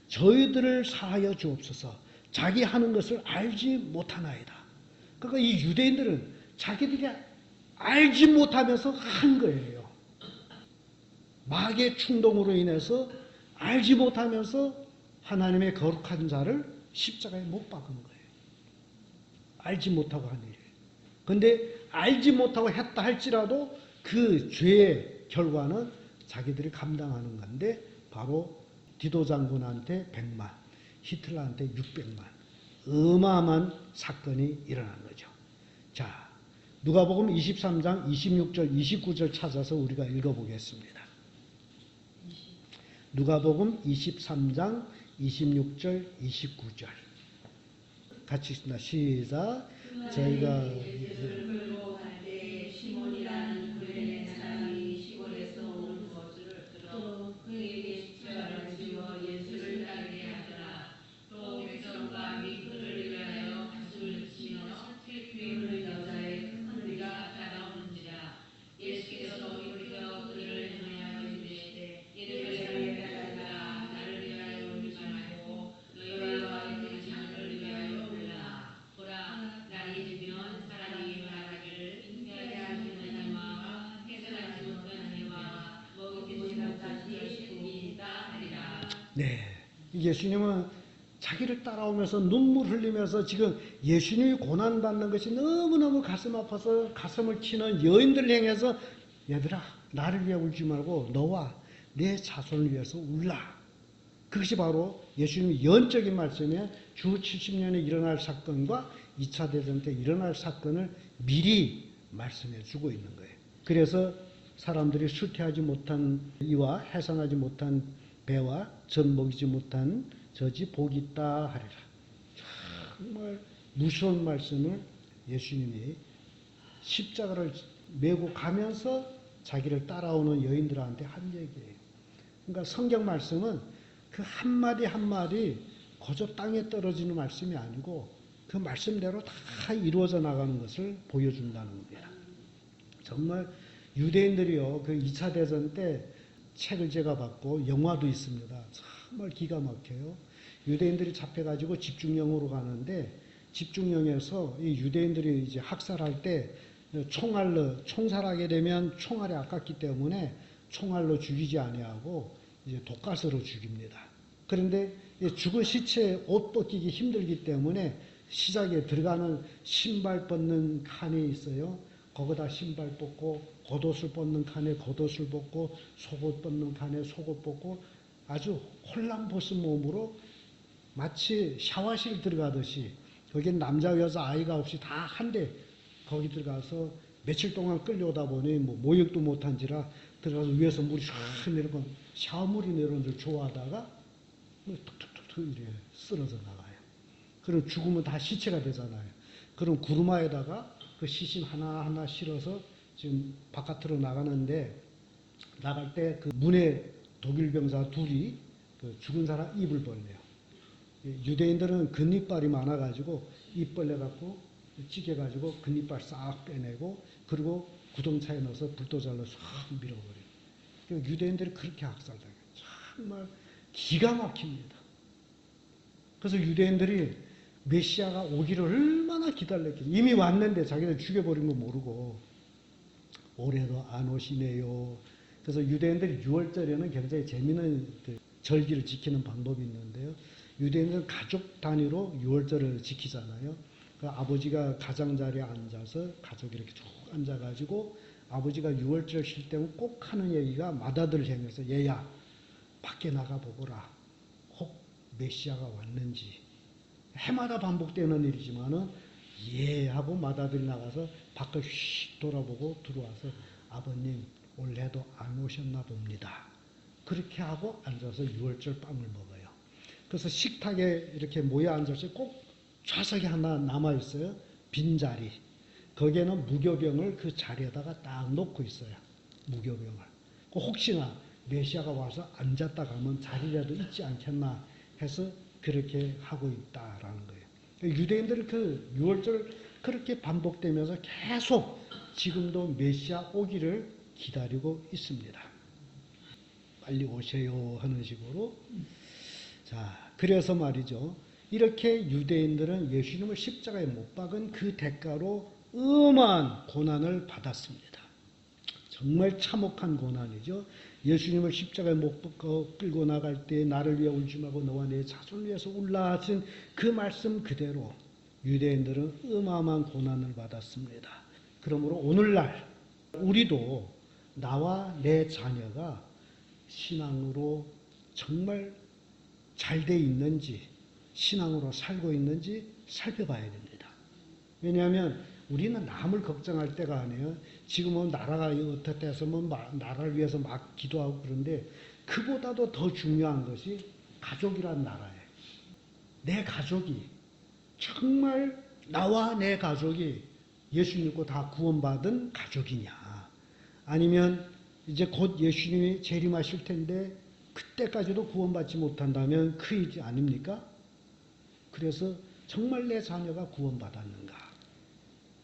저희들을 사하여 주옵소서. 자기 하는 것을 알지 못하나이다. 그러니까 이 유대인들은 자기들이 알지 못하면서 한 거예요. 마귀의 충동으로 인해서 알지 못하면서 하나님의 거룩한 자를 십자가에 못 박은 거예요. 알지 못하고 한 일이에요. 그런데 알지 못하고 했다 할지라도 그 죄의 결과는 자기들이 감당하는 건데 바로 디도 장군한테 100만, 히틀러한테 600만 어마어마한 사건이 일어난 거죠. 자, 누가복음 23장 26절, 29절 찾아서 우리가 읽어보겠습니다. 누가복음 23장 26절, 29절 같이 읽습니다. 시작. 저희가 예수를 끌고 갈 때 시몬이라는 구레네 사람이 시골에서 온 것을 들어 그에게 십자가를 지워 예수를 따르게 하더라. 또 백성과 및 그를 위하여 가슴을 치며 뒤를 여자의 큰 소리가 따라오는지라. 예수께서 돌이켜 그를 향하여 이르시되 이르되 베드로야 나를 위하여 울지 말고 너희와 너희 자녀를 위하여 울라. 보라 날이 지면 사람이 말하기를 잉태하지 않은 이와 해산하지 못한 이와 먹이지 못한 이이다 하리라. 네, 예수님은 자기를 따라오면서 눈물 흘리면서 지금 예수님이 고난받는 것이 너무너무 가슴 아파서 가슴을 치는 여인들을 향해서 얘들아 나를 위해 울지 말고 너와 내 자손을 위해서 울라. 그것이 바로 예수님의 연적인 말씀에 주 70년에 일어날 사건과 2차 대전 때 일어날 사건을 미리 말씀해 주고 있는 거예요. 그래서 사람들이 수태하지 못한 이와 해산하지 못한 배와 젖 먹이지 못한 젖이 복이 있다 하리라. 정말 무서운 말씀을 예수님이 십자가를 메고 가면서 자기를 따라오는 여인들한테 한 얘기예요. 그러니까 성경 말씀은 그 한마디 한마디 거저 땅에 떨어지는 말씀이 아니고 그 말씀대로 다 이루어져 나가는 것을 보여준다는 겁니다. 정말 유대인들이요, 그 2차 대전 때 책을 제가 봤고 영화도 있습니다. 정말 기가 막혀요. 유대인들이 잡혀가지고 집중영으로 가는데 집중영에서 이 유대인들이 이제 학살할 때 총알로 총살하게 되면 총알이 아깝기 때문에 총알로 죽이지 아니하고 이제 독가스로 죽입니다. 그런데 죽은 시체에 옷 벗기기 힘들기 때문에 시작에 들어가는 신발 벗는 칸이 있어요. 거기다 신발 벗고 겉옷을 벗는 칸에 겉옷을 벗고 속옷 벗는 칸에 속옷 벗고 아주 홀랑벗은 몸으로 마치 샤워실 들어가듯이 거긴 남자 여자 아이가 없이 다 한데 거기 들어가서 며칠 동안 끌려오다 보니 뭐 모욕도 못한지라 들어가서 위에서 물이 샥 내려고 샤워물이 내려오는 줄 좋아하다가 툭툭툭툭 이래 쓰러져 나가요. 그럼 죽으면 다 시체가 되잖아요. 그럼 구루마에다가 그 시신 하나하나 실어서 지금 바깥으로 나가는데 나갈 때 그 문에 독일 병사 둘이 그 죽은 사람 입을 벌려요. 유대인들은 근이빨이 많아가지고 입 벌려갖고 찌개가지고 근이빨 싹 빼내고 그리고 구덩차에 넣어서 불도저로 싹 밀어버려요. 그러니까 유대인들이 그렇게 학살당해요. 정말 기가 막힙니다. 그래서 유대인들이 메시아가 오기를 얼마나 기다렸겠어요. 이미 왔는데 자기들 죽여버린 거 모르고 올해도 안 오시네요. 그래서 유대인들이 6월절에는 굉장히 재미있는 그 절기를 지키는 방법이 있는데요. 유대인들은 가족 단위로 6월절을 지키잖아요. 그 아버지가 가장자리에 앉아서 가족이 이렇게 쭉 앉아가지고 아버지가 6월절 쉴 때면 꼭 하는 얘기가 맏아들을 향해서 얘야 밖에 나가보거라. 혹 메시아가 왔는지. 해마다 반복되는 일이지만은 예 하고 맏아들이 나가서 밖을 휙 돌아보고 들어와서 아버님 올해도 안 오셨나 봅니다. 그렇게 하고 앉아서 6월절 빵을 먹어요. 그래서 식탁에 이렇게 모여 앉아서 꼭 좌석이 하나 남아있어요. 빈자리. 거기에는 무교병을 그 자리에다가 딱 놓고 있어요. 무교병을. 혹시나 메시아가 와서 앉았다 가면 자리라도 있지 않겠나 해서 그렇게 하고 있다라는 거예요. 유대인들은 그 6월절 그렇게 반복되면서 계속 지금도 메시아 오기를 기다리고 있습니다. 빨리 오세요 하는 식으로. 자, 그래서 말이죠. 이렇게 유대인들은 예수님을 십자가에 못 박은 그 대가로 엄한 고난을 받았습니다. 정말 참혹한 고난이죠. 예수님을 십자가에 못 박고 끌고 나갈 때 나를 위해 울지 말고 너와 내 자손을 위해서 울라 하신 그 말씀 그대로 유대인들은 어마어마한 고난을 받았습니다. 그러므로 오늘날 우리도 나와 내 자녀가 신앙으로 정말 잘 돼 있는지 신앙으로 살고 있는지 살펴봐야 됩니다. 왜냐하면 우리는 남을 걱정할 때가 아니에요. 지금은 나라가 어떻게 해서 나라를 위해서 막 기도하고 그런데 그보다도 더 중요한 것이 가족이란 나라예요. 내 가족이 정말 나와 내 가족이 예수 믿고 다 구원받은 가족이냐. 아니면 이제 곧 예수님이 재림하실 텐데 그때까지도 구원받지 못한다면 그 일 아닙니까? 그래서 정말 내 자녀가 구원받았는가?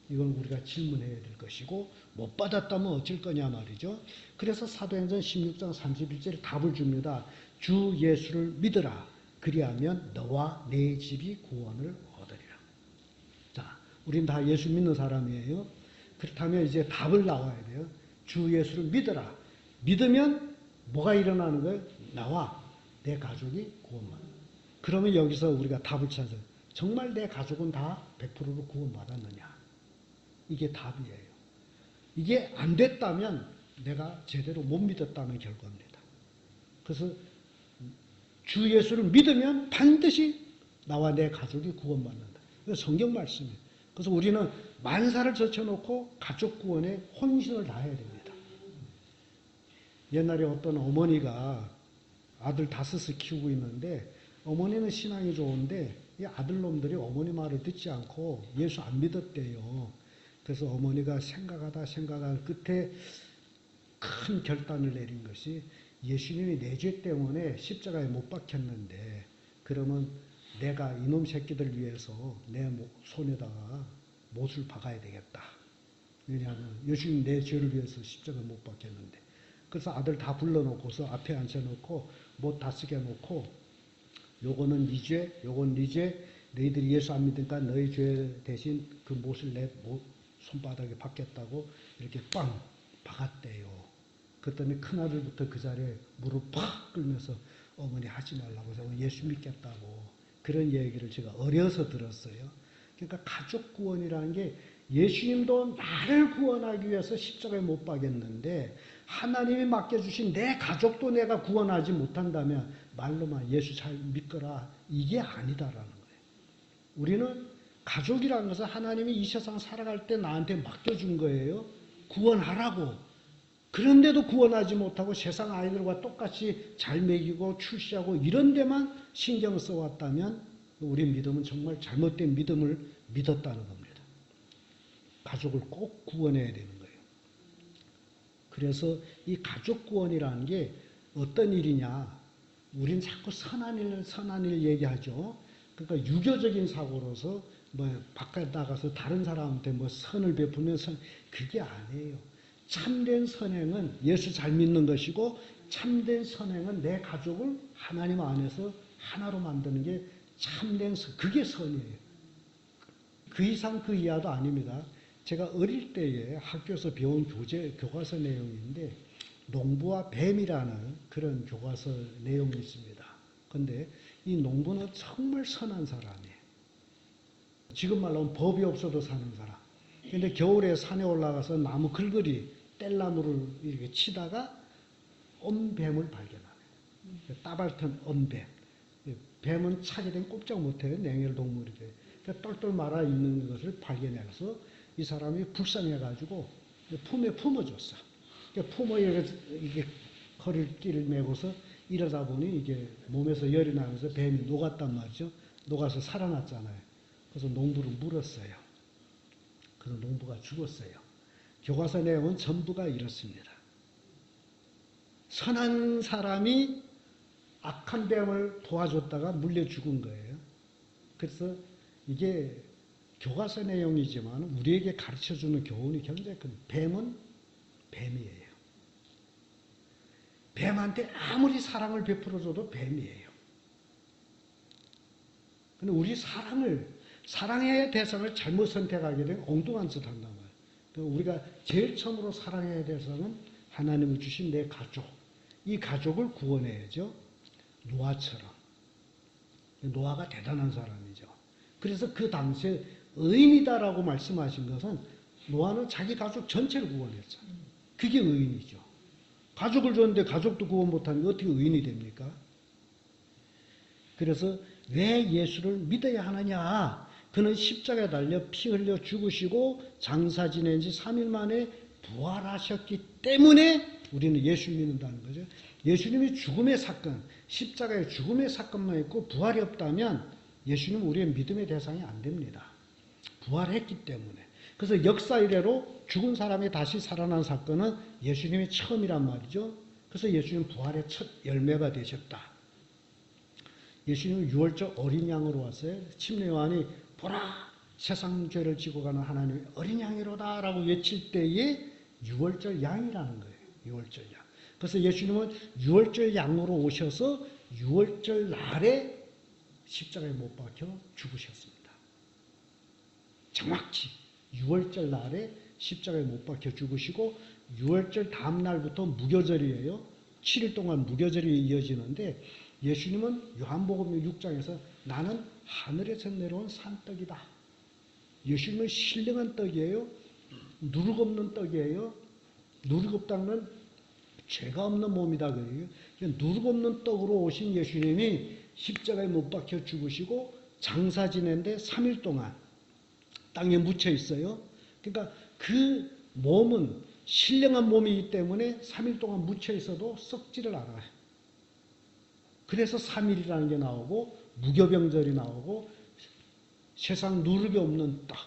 이건 우리가 질문해야 될 것이고 못 받았다면 어쩔 거냐 말이죠. 그래서 사도행전 16장 31절에 답을 줍니다. 주 예수를 믿으라. 그리하면 너와 내 집이 구원을 얻으리라. 자, 우린 다 예수 믿는 사람이에요. 그렇다면 이제 답을 나와야 돼요. 주 예수를 믿으라. 믿으면 뭐가 일어나는 거예요? 나와 내 가족이 구원받는. 그러면 여기서 우리가 답을 찾아요. 정말 내 가족은 다 100%로 구원받았느냐? 이게 답이에요. 이게 안 됐다면 내가 제대로 못 믿었다는 결과입니다. 그래서 주 예수를 믿으면 반드시 나와 내 가족이 구원받는다. 그래서 성경 말씀이에요. 그래서 우리는 만사를 젖혀놓고 가족 구원에 혼신을 다해야 됩니다. 옛날에 어떤 어머니가 아들 5을 키우고 있는데 어머니는 신앙이 좋은데 이 아들놈들이 어머니 말을 듣지 않고 예수 안 믿었대요. 그래서 어머니가 생각하다 끝에 큰 결단을 내린 것이 예수님이 내 죄 때문에 십자가에 못 박혔는데 그러면 내가 이놈 새끼들 위해서 내 손에다가 못을 박아야 되겠다. 왜냐하면 예수님 내 죄를 위해서 십자가에 못 박혔는데. 그래서 아들 다 불러놓고서 앞에 앉혀놓고 못 다 쓰게 놓고 요거는 네 죄, 요건 네 죄, 너희들이 예수 안 믿으니까 너희 죄 대신 그 못을 내 손바닥에 박겠다고 이렇게 빵 박았대요. 그랬더니 큰아들부터 그 자리에 무릎 팍 꿇면서 어머니 하지 말라고 해서 예수 믿겠다고 그런 얘기를 제가 어려서 들었어요. 그러니까 가족 구원이라는 게 예수님도 나를 구원하기 위해서 십자가에 못 박였는데 하나님이 맡겨주신 내 가족도 내가 구원하지 못한다면 말로만 예수 잘 믿거라 이게 아니다라는 거예요. 우리는 가족이라는 것은 하나님이 이 세상 살아갈 때 나한테 맡겨준 거예요. 구원하라고. 그런데도 구원하지 못하고 세상 아이들과 똑같이 잘 먹이고 출시하고 이런 데만 신경을 써왔다면 우리 믿음은 정말 잘못된 믿음을 믿었다는 겁니다. 가족을 꼭 구원해야 되는 거예요. 그래서 이 가족 구원이라는 게 어떤 일이냐. 우린 자꾸 선한 일 얘기하죠. 그러니까 유교적인 사고로서 바깥 나가서 다른 사람한테 선을 베풀면 그게 아니에요. 참된 선행은 예수 잘 믿는 것이고 참된 선행은 내 가족을 하나님 안에서 하나로 만드는 게 참된 그게 선이에요. 그 이상 그 이하도 아닙니다. 제가 어릴 때에 학교에서 배운 교과서 내용인데 농부와 뱀이라는 그런 교과서 내용이 있습니다. 그런데 이 농부는 정말 선한 사람이에요. 지금 말로 하면 법이 없어도 사는 사람. 근데 겨울에 산에 올라가서 나무 글거리 뗄나무를 이렇게 치다가 엄뱀을 발견하네요. 따발튼 엄뱀. 뱀은 차게 되면 꼼짝 못해요. 냉혈 동물이래. 그러니까 똘똘 말아 있는 것을 발견해서 이 사람이 불쌍해가지고 품에 품어줬어. 그러니까 품어 이게 허리띠를 메고서 이러다 보니 이게 몸에서 열이 나면서 뱀이 녹았단 말이죠. 녹아서 살아났잖아요. 그래서 농부를 물었어요. 그래서 농부가 죽었어요. 교과서 내용은 전부가 이렇습니다. 선한 사람이 악한 뱀을 도와줬다가 물려 죽은 거예요. 그래서 이게 교과서 내용이지만 우리에게 가르쳐주는 교훈이 굉장히 큰 뱀은 뱀이에요. 뱀한테 아무리 사랑을 베풀어줘도 뱀이에요. 근데 우리 사랑의 대상을 잘못 선택하게 되면 엉뚱한 짓 한단 말이에요. 그러니까 우리가 제일 처음으로 사랑해야 될 대상은 하나님을 주신 내 가족. 이 가족을 구원해야죠. 노아처럼. 노아가 대단한 사람이죠. 그래서 그 당시에 의인이다라고 말씀하신 것은 노아는 자기 가족 전체를 구원했잖아요. 그게 의인이죠. 가족을 줬는데 가족도 구원 못하면 어떻게 의인이 됩니까? 그래서 왜 예수를 믿어야 하느냐? 그는 십자가에 달려 피 흘려 죽으시고 장사 지낸 지 3일 만에 부활하셨기 때문에 우리는 예수를 믿는다는 거죠. 예수님이 죽음의 사건, 십자가의 죽음의 사건만 있고 부활이 없다면 예수님은 우리의 믿음의 대상이 안 됩니다. 부활했기 때문에. 그래서 역사 이래로 죽은 사람이 다시 살아난 사건은 예수님이 처음이란 말이죠. 그래서 예수님 부활의 첫 열매가 되셨다. 예수님은 유월절 어린 양으로 왔어요. 침례 요한이 보라 세상 죄를 지고 가는 하나님의 어린 양이로다 라고 외칠 때에 유월절 양이라는 거예요. 유월절 양. 그래서 예수님은 유월절 양으로 오셔서 유월절 날에 십자가에 못 박혀 죽으셨습니다. 정확히 유월절 날에 십자가에 못 박혀 죽으시고 유월절 다음 날부터 무교절이에요. 7일 동안 무교절이 이어지는데 예수님은 요한복음 6장에서 나는 하늘에서 내려온 산떡이다. 예수님은 신령한 떡이에요. 누룩 없는 떡이에요. 누룩 없다는 건 죄가 없는 몸이다. 그래요. 누룩 없는 떡으로 오신 예수님이 십자가에 못 박혀 죽으시고 장사 지낸데 3일 동안 땅에 묻혀 있어요. 그러니까 그 몸은 신령한 몸이기 때문에 3일 동안 묻혀 있어도 썩지를 않아요. 그래서 3일이라는 게 나오고 무교병절이 나오고 세상 누룩이 없는 떡.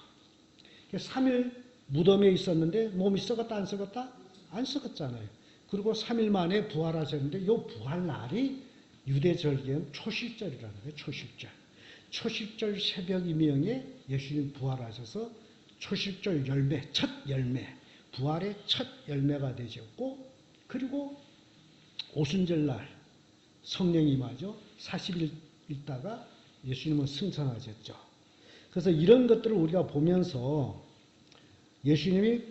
3일 무덤에 있었는데 몸이 썩었다 안 썩었다? 안 썩었잖아요. 그리고 3일 만에 부활하셨는데 이 부활날이 유대절기엔 초실절이라는 거예요. 초실절. 초실절 새벽 이명에 예수님 부활하셔서 초실절 열매, 첫 열매, 부활의 첫 열매가 되셨고 그리고 오순절날 성령이 임하죠. 40일 있다가 예수님은 승천하셨죠. 그래서 이런 것들을 우리가 보면서 예수님이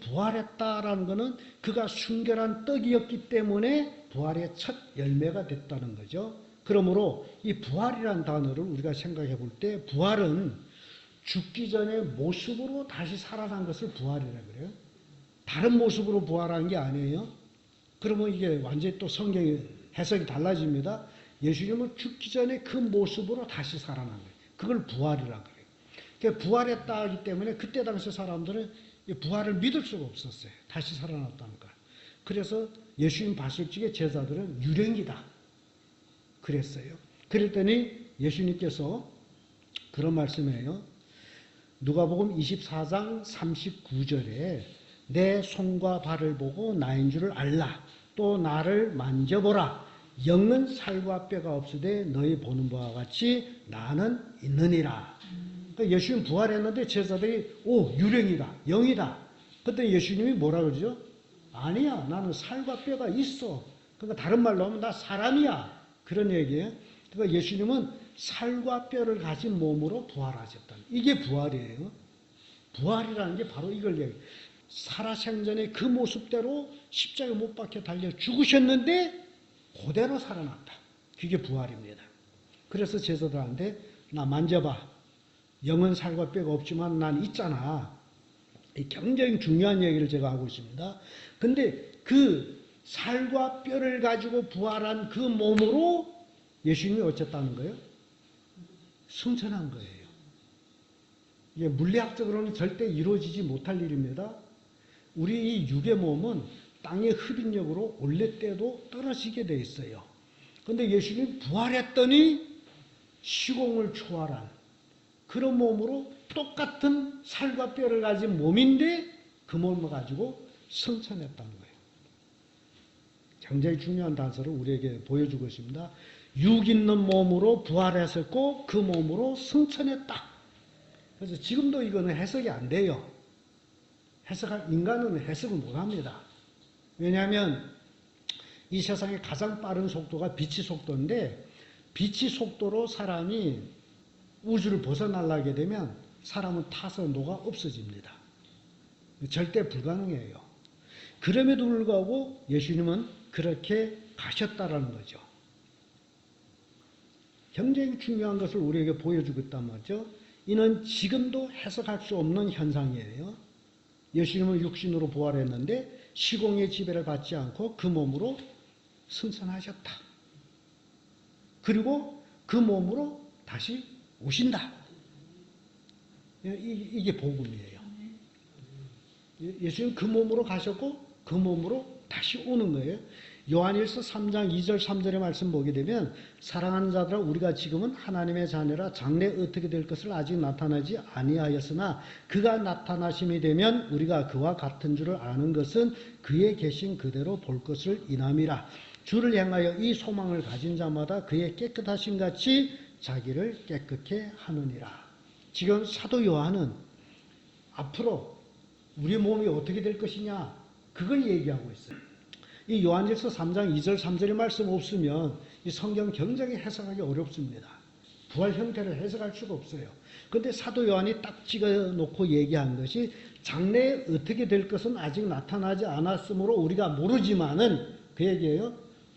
부활했다라는 것은 그가 순결한 떡이었기 때문에 부활의 첫 열매가 됐다는 거죠. 그러므로 이 부활이라는 단어를 우리가 생각해 볼 때 부활은 죽기 전에 모습으로 다시 살아난 것을 부활이라 그래요. 다른 모습으로 부활한 게 아니에요. 그러면 이게 완전히 또 성경의 해석이 달라집니다. 예수님은 죽기 전에 그 모습으로 다시 살아난 거예요. 그걸 부활이라 그래요. 그러니까 부활했다 하기 때문에 그때 당시 사람들은 이 부활을 믿을 수가 없었어요. 다시 살아났다는 걸. 그래서 예수님 봤을 적에 제자들은 유령이다 그랬어요. 그랬더니 예수님께서 그런 말씀이에요. 누가복음 24장 39절에 내 손과 발을 보고 나인 줄을 알라. 또 나를 만져보라. 영은 살과 뼈가 없으되 너희 보는 바와 같이 나는 있느니라. 그러니까 예수님 부활했는데 제자들이 유령이다. 영이다. 그때 예수님이 뭐라 그러죠? 아니야. 나는 살과 뼈가 있어. 그러니까 다른 말로 하면 나 사람이야. 그런 얘기예요. 그러니까 예수님은 살과 뼈를 가진 몸으로 부활하셨다. 이게 부활이에요. 부활이라는 게 바로 이걸 얘기해요. 살아생전의 그 모습대로 십자가에 못 박혀 달려 죽으셨는데 그대로 살아났다. 그게 부활입니다. 그래서 제자들한테 나 만져봐. 영은 살과 뼈가 없지만 난 있잖아. 굉장히 중요한 얘기를 제가 하고 있습니다. 근데 그 살과 뼈를 가지고 부활한 그 몸으로 예수님이 어쨌다는 거예요? 승천한 거예요. 이게 물리학적으로는 절대 이루어지지 못할 일입니다. 우리 이 육의 몸은 땅의 흡인력으로 올레 때도 떨어지게 돼 있어요. 그런데 예수님이 부활했더니 시공을 초월한 그런 몸으로 똑같은 살과 뼈를 가진 몸인데 그 몸을 가지고 승천했다는 거예요. 굉장히 중요한 단서를 우리에게 보여주고 있습니다. 육 있는 몸으로 부활했었고 그 몸으로 승천했다. 그래서 지금도 이거는 해석이 안 돼요. 인간은 해석을 못합니다. 왜냐하면 이 세상의 가장 빠른 속도가 빛의 속도인데 빛의 속도로 사람이 우주를 벗어나려게 되면 사람은 타서 녹아 없어집니다. 절대 불가능해요. 그럼에도 불구하고 예수님은 그렇게 가셨다라는 거죠. 굉장히 중요한 것을 우리에게 보여주고 있단 말이죠. 이는 지금도 해석할 수 없는 현상이에요. 예수님은 육신으로 부활했는데 시공의 지배를 받지 않고 그 몸으로 승천하셨다. 그리고 그 몸으로 다시 오신다. 이게 복음이에요. 예수님 그 몸으로 가셨고 그 몸으로 다시 오는 거예요. 요한일서 3장 2절 3절의 말씀 보게 되면 사랑하는 자들아 우리가 지금은 하나님의 자녀라 장래 어떻게 될 것을 아직 나타나지 아니하였으나 그가 나타나심이 되면 우리가 그와 같은 줄을 아는 것은 그의 계신 그대로 볼 것을 인함이라. 주를 향하여 이 소망을 가진 자마다 그의 깨끗하심 같이 자기를 깨끗게 하느니라. 지금 사도 요한은 앞으로 우리 몸이 어떻게 될 것이냐 그걸 얘기하고 있어요. 이 요한일서 3장 2절 3절의 말씀 없으면 이 성경 굉장히 해석하기 어렵습니다. 부활 형태를 해석할 수가 없어요. 그런데 사도 요한이 딱 찍어놓고 얘기한 것이 장래에 어떻게 될 것은 아직 나타나지 않았으므로 우리가 모르지만은 그 얘기예요.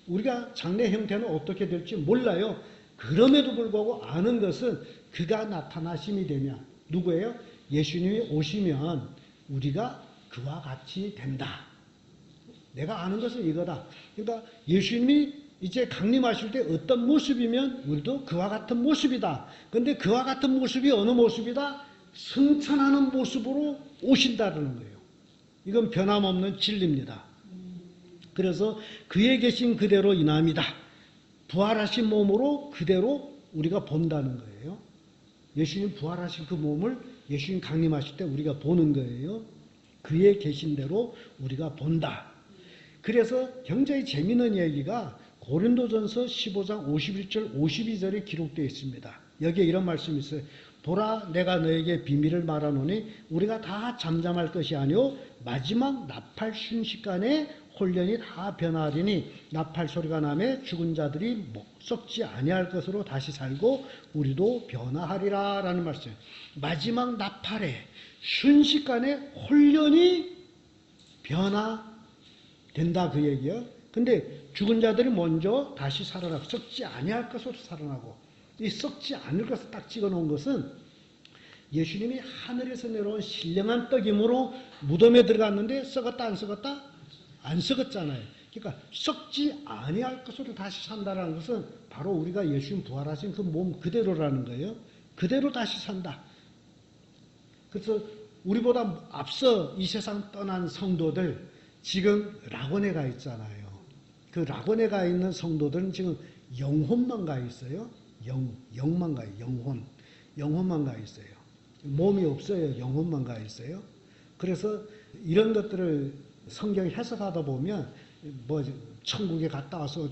우리가 장래 형태는 어떻게 될지 몰라요. 그럼에도 불구하고 아는 것은 그가 나타나심이 되면 누구예요? 예수님이 오시면 우리가 그와 같이 된다. 내가 아는 것은 이거다. 그러니까 예수님이 이제 강림하실 때 어떤 모습이면 우리도 그와 같은 모습이다. 그런데 그와 같은 모습이 어느 모습이다? 승천하는 모습으로 오신다는 거예요. 이건 변함없는 진리입니다. 그래서 그에 계신 그대로 인함이다. 부활하신 몸으로 그대로 우리가 본다는 거예요. 예수님 부활하신 그 몸을 예수님 강림하실 때 우리가 보는 거예요. 그에 계신 대로 우리가 본다. 그래서 굉장히 재미있는 얘기가 고린도전서 15장 51절 52절에 기록되어 있습니다. 여기에 이런 말씀이 있어요. 보라 내가 너에게 비밀을 말하노니 우리가 다 잠잠할 것이 아니오 마지막 나팔 순식간에 홀련이 다 변하리니 나팔 소리가 나매 죽은 자들이 썩지 아니할 것으로 다시 살고 우리도 변화하리라 라는 말씀. 마지막 나팔에 순식간에 홀련이 변화된다 그 얘기예요. 근데 죽은 자들이 먼저 다시 살아나고 썩지 아니할 것으로 살아나고 이 썩지 않을 것을 딱 찍어놓은 것은 예수님이 하늘에서 내려온 신령한 떡이므로 무덤에 들어갔는데 썩었다 안 썩었다? 안 썩었잖아요. 그러니까 썩지 아니할 것으로 다시 산다라는 것은 바로 우리가 예수님 부활하신 그 몸 그대로라는 거예요. 그대로 다시 산다. 그래서 우리보다 앞서 이 세상 떠난 성도들 지금 락원에 가 있잖아요. 그 락원에 가 있는 성도들은 지금 영혼만 가 있어요. 영만 가요. 영혼만 가 있어요. 몸이 없어요. 영혼만 가 있어요. 그래서 이런 것들을 성경 해석하다 보면 뭐 천국에 갔다 와서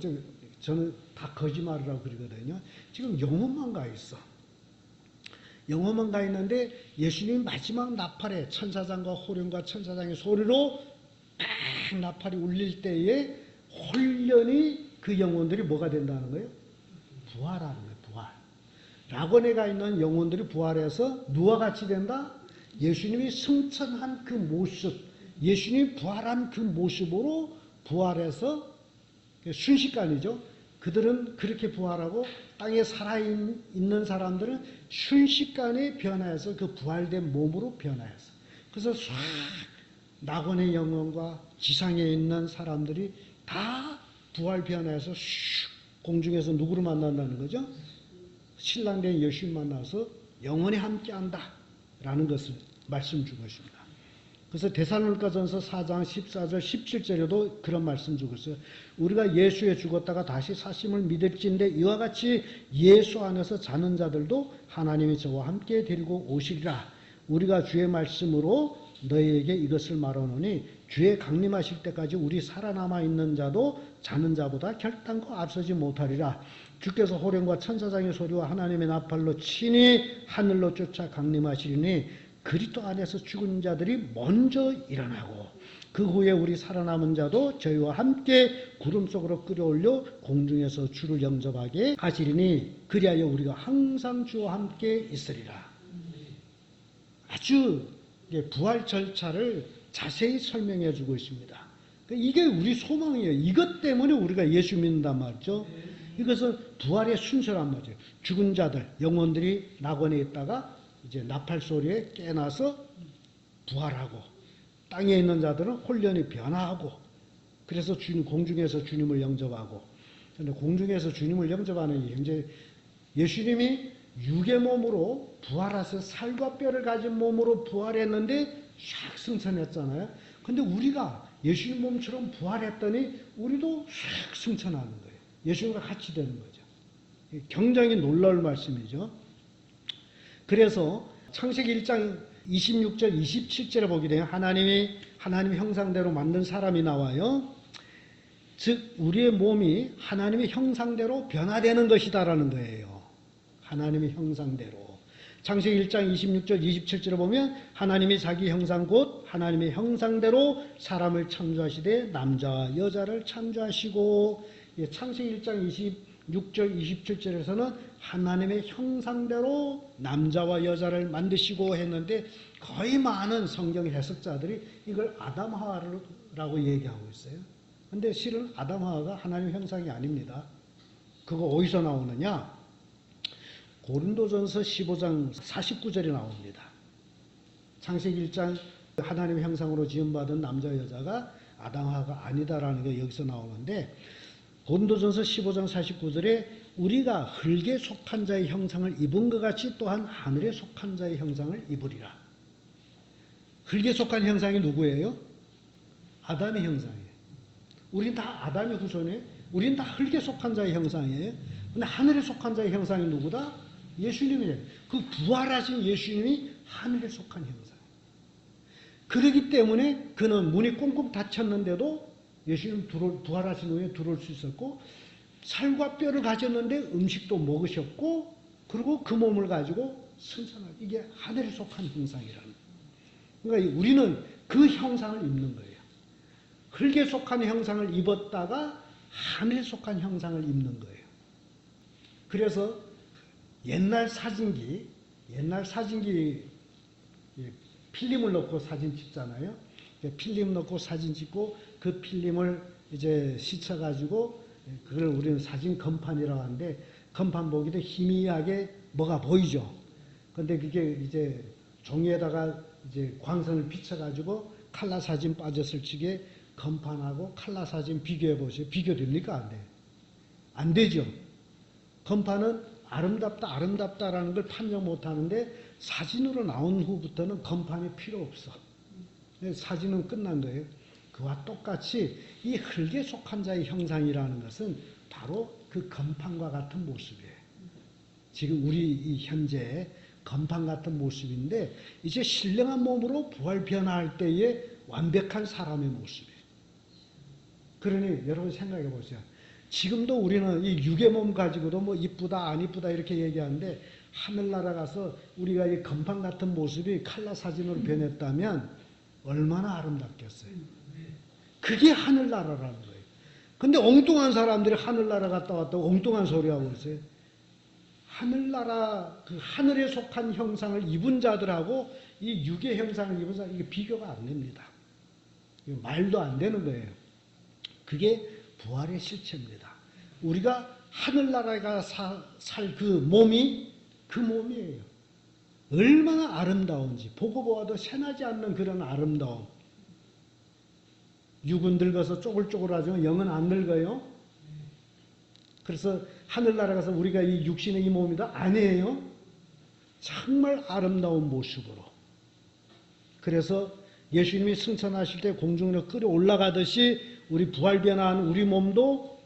저는 다 거짓말이라고 그러거든요. 지금 영혼만 가 있어. 영혼만 가 있는데 예수님 마지막 나팔에 천사장과 호령과 천사장의 소리로 딱 나팔이 울릴 때에 홀연히 그 영혼들이 뭐가 된다는 거예요? 부활하는 거예요. 부활. 락원에 가 있는 영혼들이 부활해서 누와 같이 된다? 예수님이 승천한 그 모습, 예수님이 부활한 그 모습으로 부활해서 순식간이죠. 그들은 그렇게 부활하고 땅에 살아있는 사람들은 순식간에 변화해서 그 부활된 몸으로 변화해서 그래서 싹 낙원의 영혼과 지상에 있는 사람들이 다 부활 변화해서 슉 공중에서 누구를 만난다는 거죠? 신랑된 예수님 만나서 영원히 함께한다 라는 것을 말씀 주고 있습니다. 그래서 데살로니가전서 4장 14절 17절에도 그런 말씀 주고 있어요. 우리가 예수에 죽었다가 다시 사심을 믿을진데 이와 같이 예수 안에서 자는 자들도 하나님이 저와 함께 데리고 오시리라. 우리가 주의 말씀으로 너희에게 이것을 말하노니 주의 강림하실 때까지 우리 살아남아 있는 자도 자는 자보다 결단코 앞서지 못하리라. 주께서 호령과 천사장의 소리와 하나님의 나팔로 친히 하늘로 쫓아 강림하시리니 그리스도 안에서 죽은 자들이 먼저 일어나고 그 후에 우리 살아남은 자도 저희와 함께 구름 속으로 끌어올려 공중에서 주를 영접하게 하시리니 그리하여 우리가 항상 주와 함께 있으리라. 아주 부활 절차를 자세히 설명해 주고 있습니다. 이게 우리 소망이에요. 이것 때문에 우리가 예수 믿는단 말이죠. 이것은 부활의 순서란 말이죠. 죽은 자들, 영혼들이 낙원에 있다가 이제 나팔 소리에 깨나서 부활하고 땅에 있는 자들은 홀연히 변화하고 그래서 공중에서 주님을 영접하고 근데 공중에서 주님을 영접하는 게 이제 예수님이 육의 몸으로 부활해서 살과 뼈를 가진 몸으로 부활했는데 샥 승천했잖아요. 근데 우리가 예수님 몸처럼 부활했더니 우리도 샥 승천하는 거예요. 예수님과 같이 되는 거죠. 굉장히 놀라울 말씀이죠. 그래서 창세기 1장 26절 27절에 보게 되면 하나님 형상대로 만든 사람이 나와요. 즉 우리의 몸이 하나님의 형상대로 변화되는 것이다라는 거예요. 하나님의 형상대로. 창세기 1장 26절 27절에 보면 하나님이 자기 형상 곧 하나님의 형상대로 사람을 창조하시되 남자와 여자를 창조하시고 창세기 1장 26절 27절에서는 하나님의 형상대로 남자와 여자를 만드시고 했는데 거의 많은 성경 해석자들이 이걸 아담 하와라고 얘기하고 있어요. 근데 실은 아담 하와가 하나님의 형상이 아닙니다. 그거 어디서 나오느냐? 고린도전서 15장 49절에 나옵니다. 창세기 1장 하나님의 형상으로 지음받은 남자 여자가 아담 하와가 아니다라는 게 여기서 나오는데 고린도전서 15장 49절에 우리가 흙에 속한 자의 형상을 입은 것 같이 또한 하늘에 속한 자의 형상을 입으리라. 흙에 속한 형상이 누구예요? 아담의 형상이에요. 우린 다 아담의 후손이에요. 우린 다 흙에 속한 자의 형상이에요. 근데 하늘에 속한 자의 형상이 누구다? 예수님이에요. 그 부활하신 예수님이 하늘에 속한 형상. 그러기 때문에 그는 문이 꽁꽁 닫혔는데도 예수님 부활하신 후에 들어올 수 있었고 살과 뼈를 가졌는데 음식도 먹으셨고 그리고 그 몸을 가지고 승천하고 이게 하늘에 속한 형상이라는. 그러니까 우리는 그 형상을 입는 거예요. 흙에 속한 형상을 입었다가 하늘에 속한 형상을 입는 거예요. 그래서 옛날 사진기 필름을 넣고 사진 찍잖아요. 필름 넣고 사진 찍고 그 필름을 이제 씻어가지고 그걸 우리는 사진 건판이라고 하는데 건판 보기도 희미하게 뭐가 보이죠. 근데 그게 이제 종이에다가 이제 광선을 비춰가지고 칼라 사진 빠졌을 적에 건판하고 칼라 사진 비교해 보세요. 비교됩니까? 안 돼요. 안 되죠. 건판은 아름답다, 아름답다라는 걸 판정 못 하는데 사진으로 나온 후부터는 건판이 필요 없어. 사진은 끝난 거예요. 그와 똑같이 이 흙에 속한 자의 형상이라는 것은 바로 그 건판과 같은 모습이에요. 지금 우리 이 현재 건판 같은 모습인데 이제 신령한 몸으로 부활 변화할 때의 완벽한 사람의 모습이에요. 그러니 여러분 생각해 보세요. 지금도 우리는 이 육의 몸 가지고도 뭐 이쁘다 안 이쁘다 이렇게 얘기하는데 하늘나라 가서 우리가 이 건판 같은 모습이 칼라 사진으로 변했다면 얼마나 아름답겠어요. 그게 하늘나라라는 거예요. 근데 엉뚱한 사람들이 하늘나라 갔다 왔다고 엉뚱한 소리 하고 있어요. 하늘나라 그 하늘에 속한 형상을 입은 자들하고 이 육의 형상을 입은 자들 이게 비교가 안 됩니다. 말도 안 되는 거예요. 그게 부활의 실체입니다. 우리가 하늘나라가 살 그 몸이 그 몸이에요. 얼마나 아름다운지 보고 보아도 새나지 않는 그런 아름다움. 육은 늙어서 쪼글쪼글하지만 영은 안 늙어요. 그래서 하늘나라 가서 우리가 이 육신의 이 몸이다? 아니에요. 정말 아름다운 모습으로. 그래서 예수님이 승천하실 때 공중으로 끌어올라가듯이 우리 부활 변화한 우리 몸도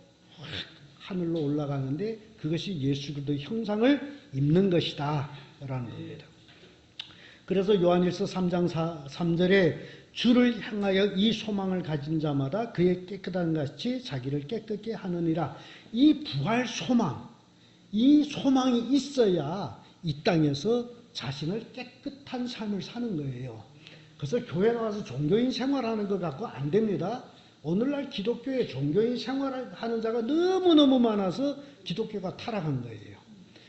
하늘로 올라가는데 그것이 예수 그리스도의 형상을 입는 것이다 라는 겁니다. 그래서 요한일서 3장 3절에 주를 향하여 이 소망을 가진 자마다 그의 깨끗한 같이 자기를 깨끗게 하느니라. 이 부활 소망, 이 소망이 있어야 이 땅에서 자신을 깨끗한 삶을 사는 거예요. 그래서 교회 나와서 종교인 생활하는 것 갖고 안 됩니다. 오늘날 기독교에 종교인 생활하는 자가 너무너무 많아서 기독교가 타락한 거예요.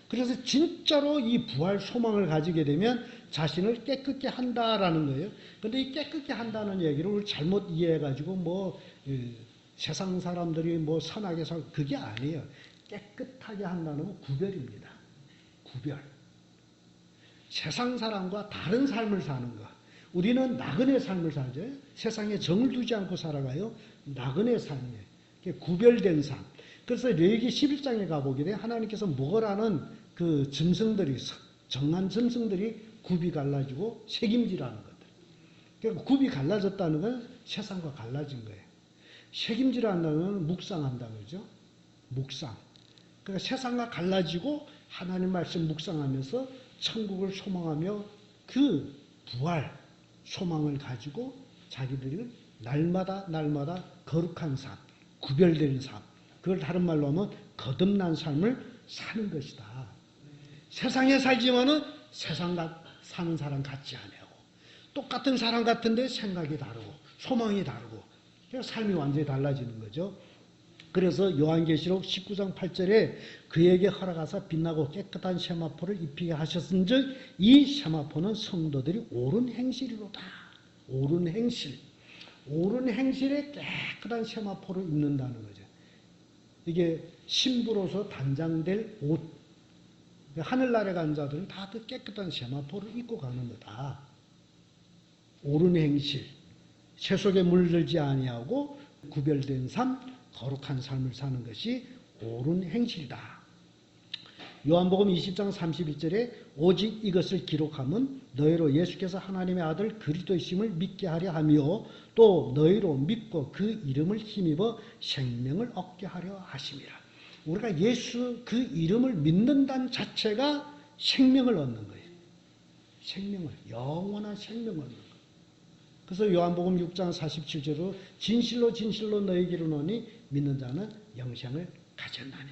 그래서 진짜로 이 부활 소망을 가지게 되면 자신을 깨끗게 한다라는 거예요. 근데 이 깨끗게 한다는 얘기를 잘못 이해해가지고 뭐 세상 사람들이 뭐 선하게 살 그게 아니에요. 깨끗하게 한다는 건 구별입니다. 구별. 세상 사람과 다른 삶을 사는 것. 우리는 나그네 삶을 살죠. 세상에 정을 두지 않고 살아가요. 나그네 삶이에요. 구별된 삶. 그래서 레위기 11장에 가보게 되면 하나님께서 먹으라는 그 짐승들이 정한 짐승들이 굽이 갈라지고 책임지라는 것들. 그러니까 굽이 갈라졌다는 건 세상과 갈라진 거예요. 책임지라는 건 묵상한다 그러죠. 묵상. 그러니까 세상과 갈라지고 하나님 말씀 묵상하면서 천국을 소망하며 그 부활 소망을 가지고 자기들이 날마다 거룩한 삶, 구별된 삶, 그걸 다른 말로 하면 거듭난 삶을 사는 것이다. 세상에 살지만은 세상 사는 사람 같지 않고 똑같은 사람 같은데 생각이 다르고 소망이 다르고 그래서 삶이 완전히 달라지는 거죠. 그래서 요한계시록 19장 8절에 그에게 허락하사 빛나고 깨끗한 세마포를 입히게 하셨은즉 이 세마포는 성도들이 옳은 행실이로다. 옳은 행실. 옳은 행실에 깨끗한 세마포를 입는다는 거죠. 이게 신부로서 단장될 옷. 하늘나라에 간 자들은 다 그 깨끗한 세마포를 입고 가는 거다. 옳은 행실. 세속에 물들지 아니하고 구별된 삶, 거룩한 삶을 사는 것이 옳은 행실이다. 요한복음 20장 32절에 오직 이것을 기록함은 너희로 예수께서 하나님의 아들 그리스도이심을 믿게 하려 하며 또 너희로 믿고 그 이름을 힘입어 생명을 얻게 하려 하심이라. 우리가 예수 그 이름을 믿는다는 자체가 생명을 얻는 거예요. 생명을, 영원한 생명을 얻는 거예요. 그래서 요한복음 6장 47절로 진실로 진실로 너희에게 이르노니 믿는 자는 영생을 가졌나니.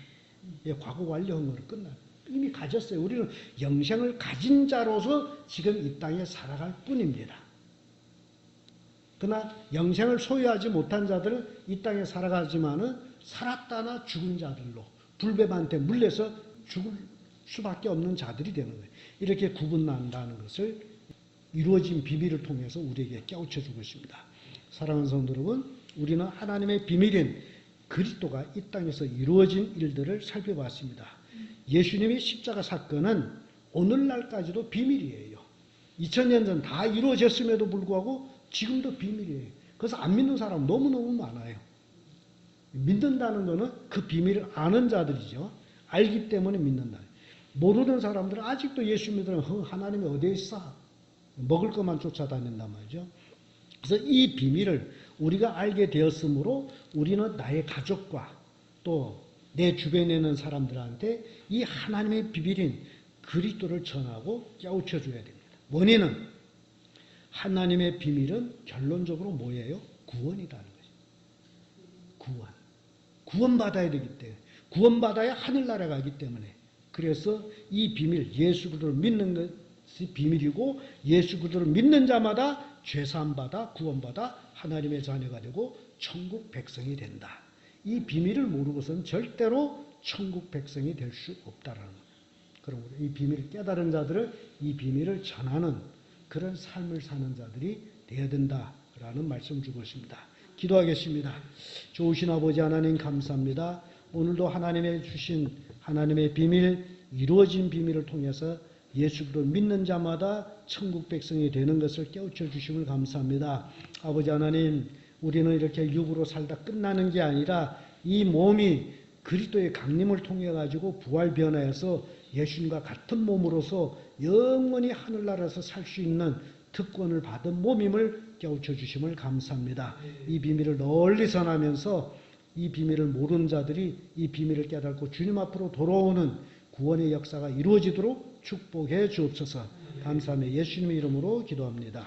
예, 과거 완료한 거로 끝나. 이미 가졌어요. 우리는 영생을 가진 자로서 지금 이 땅에 살아갈 뿐입니다. 그러나 영생을 소유하지 못한 자들은 이 땅에 살아가지만은 살았다나 죽은 자들로 불뱀한테 물려서 죽을 수밖에 없는 자들이 되는 거예요. 이렇게 구분난다는 것을 이루어진 비밀을 통해서 우리에게 깨우쳐 주고 있습니다. 사랑하는 성도 여러분, 우리는 하나님의 비밀인 그리스도가 이 땅에서 이루어진 일들을 살펴봤습니다. 예수님의 십자가 사건은 오늘날까지도 비밀이에요. 2000년 전 다 이루어졌음에도 불구하고 지금도 비밀이에요. 그래서 안 믿는 사람 너무너무 많아요. 믿는다는 것은 그 비밀을 아는 자들이죠. 알기 때문에 믿는다. 모르는 사람들은 아직도 예수 믿으면 하나님이 어디에 있어? 먹을 것만 쫓아다닌단 말이죠. 그래서 이 비밀을 우리가 알게 되었으므로 우리는 나의 가족과 또 내 주변에 있는 사람들한테 이 하나님의 비밀인 그리스도를 전하고 깨우쳐 줘야 됩니다. 원인은 하나님의 비밀은 결론적으로 뭐예요? 구원이라는 거죠. 구원. 구원받아야 되기 때문에. 구원받아야 하늘나라 가기 때문에. 그래서 이 비밀, 예수 그리스도를 믿는 것이 비밀이고 예수 그리스도를 믿는 자마다 죄사함받아 구원받아 하나님의 자녀가 되고 천국 백성이 된다. 이 비밀을 모르고선 절대로 천국 백성이 될 수 없다라는 거예요. 그러므로 이 비밀을 깨달은 자들은 이 비밀을 전하는 그런 삶을 사는 자들이 되어야 된다라는 말씀 주고 있습니다. 기도하겠습니다. 좋으신 아버지 하나님 감사합니다. 오늘도 하나님의 주신 하나님의 비밀, 이루어진 비밀을 통해서 예수 그리스도를 믿는 자마다 천국 백성이 되는 것을 깨우쳐 주심을 감사합니다. 아버지 하나님, 우리는 이렇게 육으로 살다 끝나는 게 아니라 이 몸이 그리스도의 강림을 통해 가지고 부활 변화해서 예수님과 같은 몸으로서 영원히 하늘나라에서 살 수 있는 특권을 받은 몸임을 깨우쳐 주심을 감사합니다. 이 비밀을 널리 전하면서 이 비밀을 모르는 자들이 이 비밀을 깨닫고 주님 앞으로 돌아오는 구원의 역사가 이루어지도록 축복해 주옵소서. 감사하며 예수님의 이름으로 기도합니다.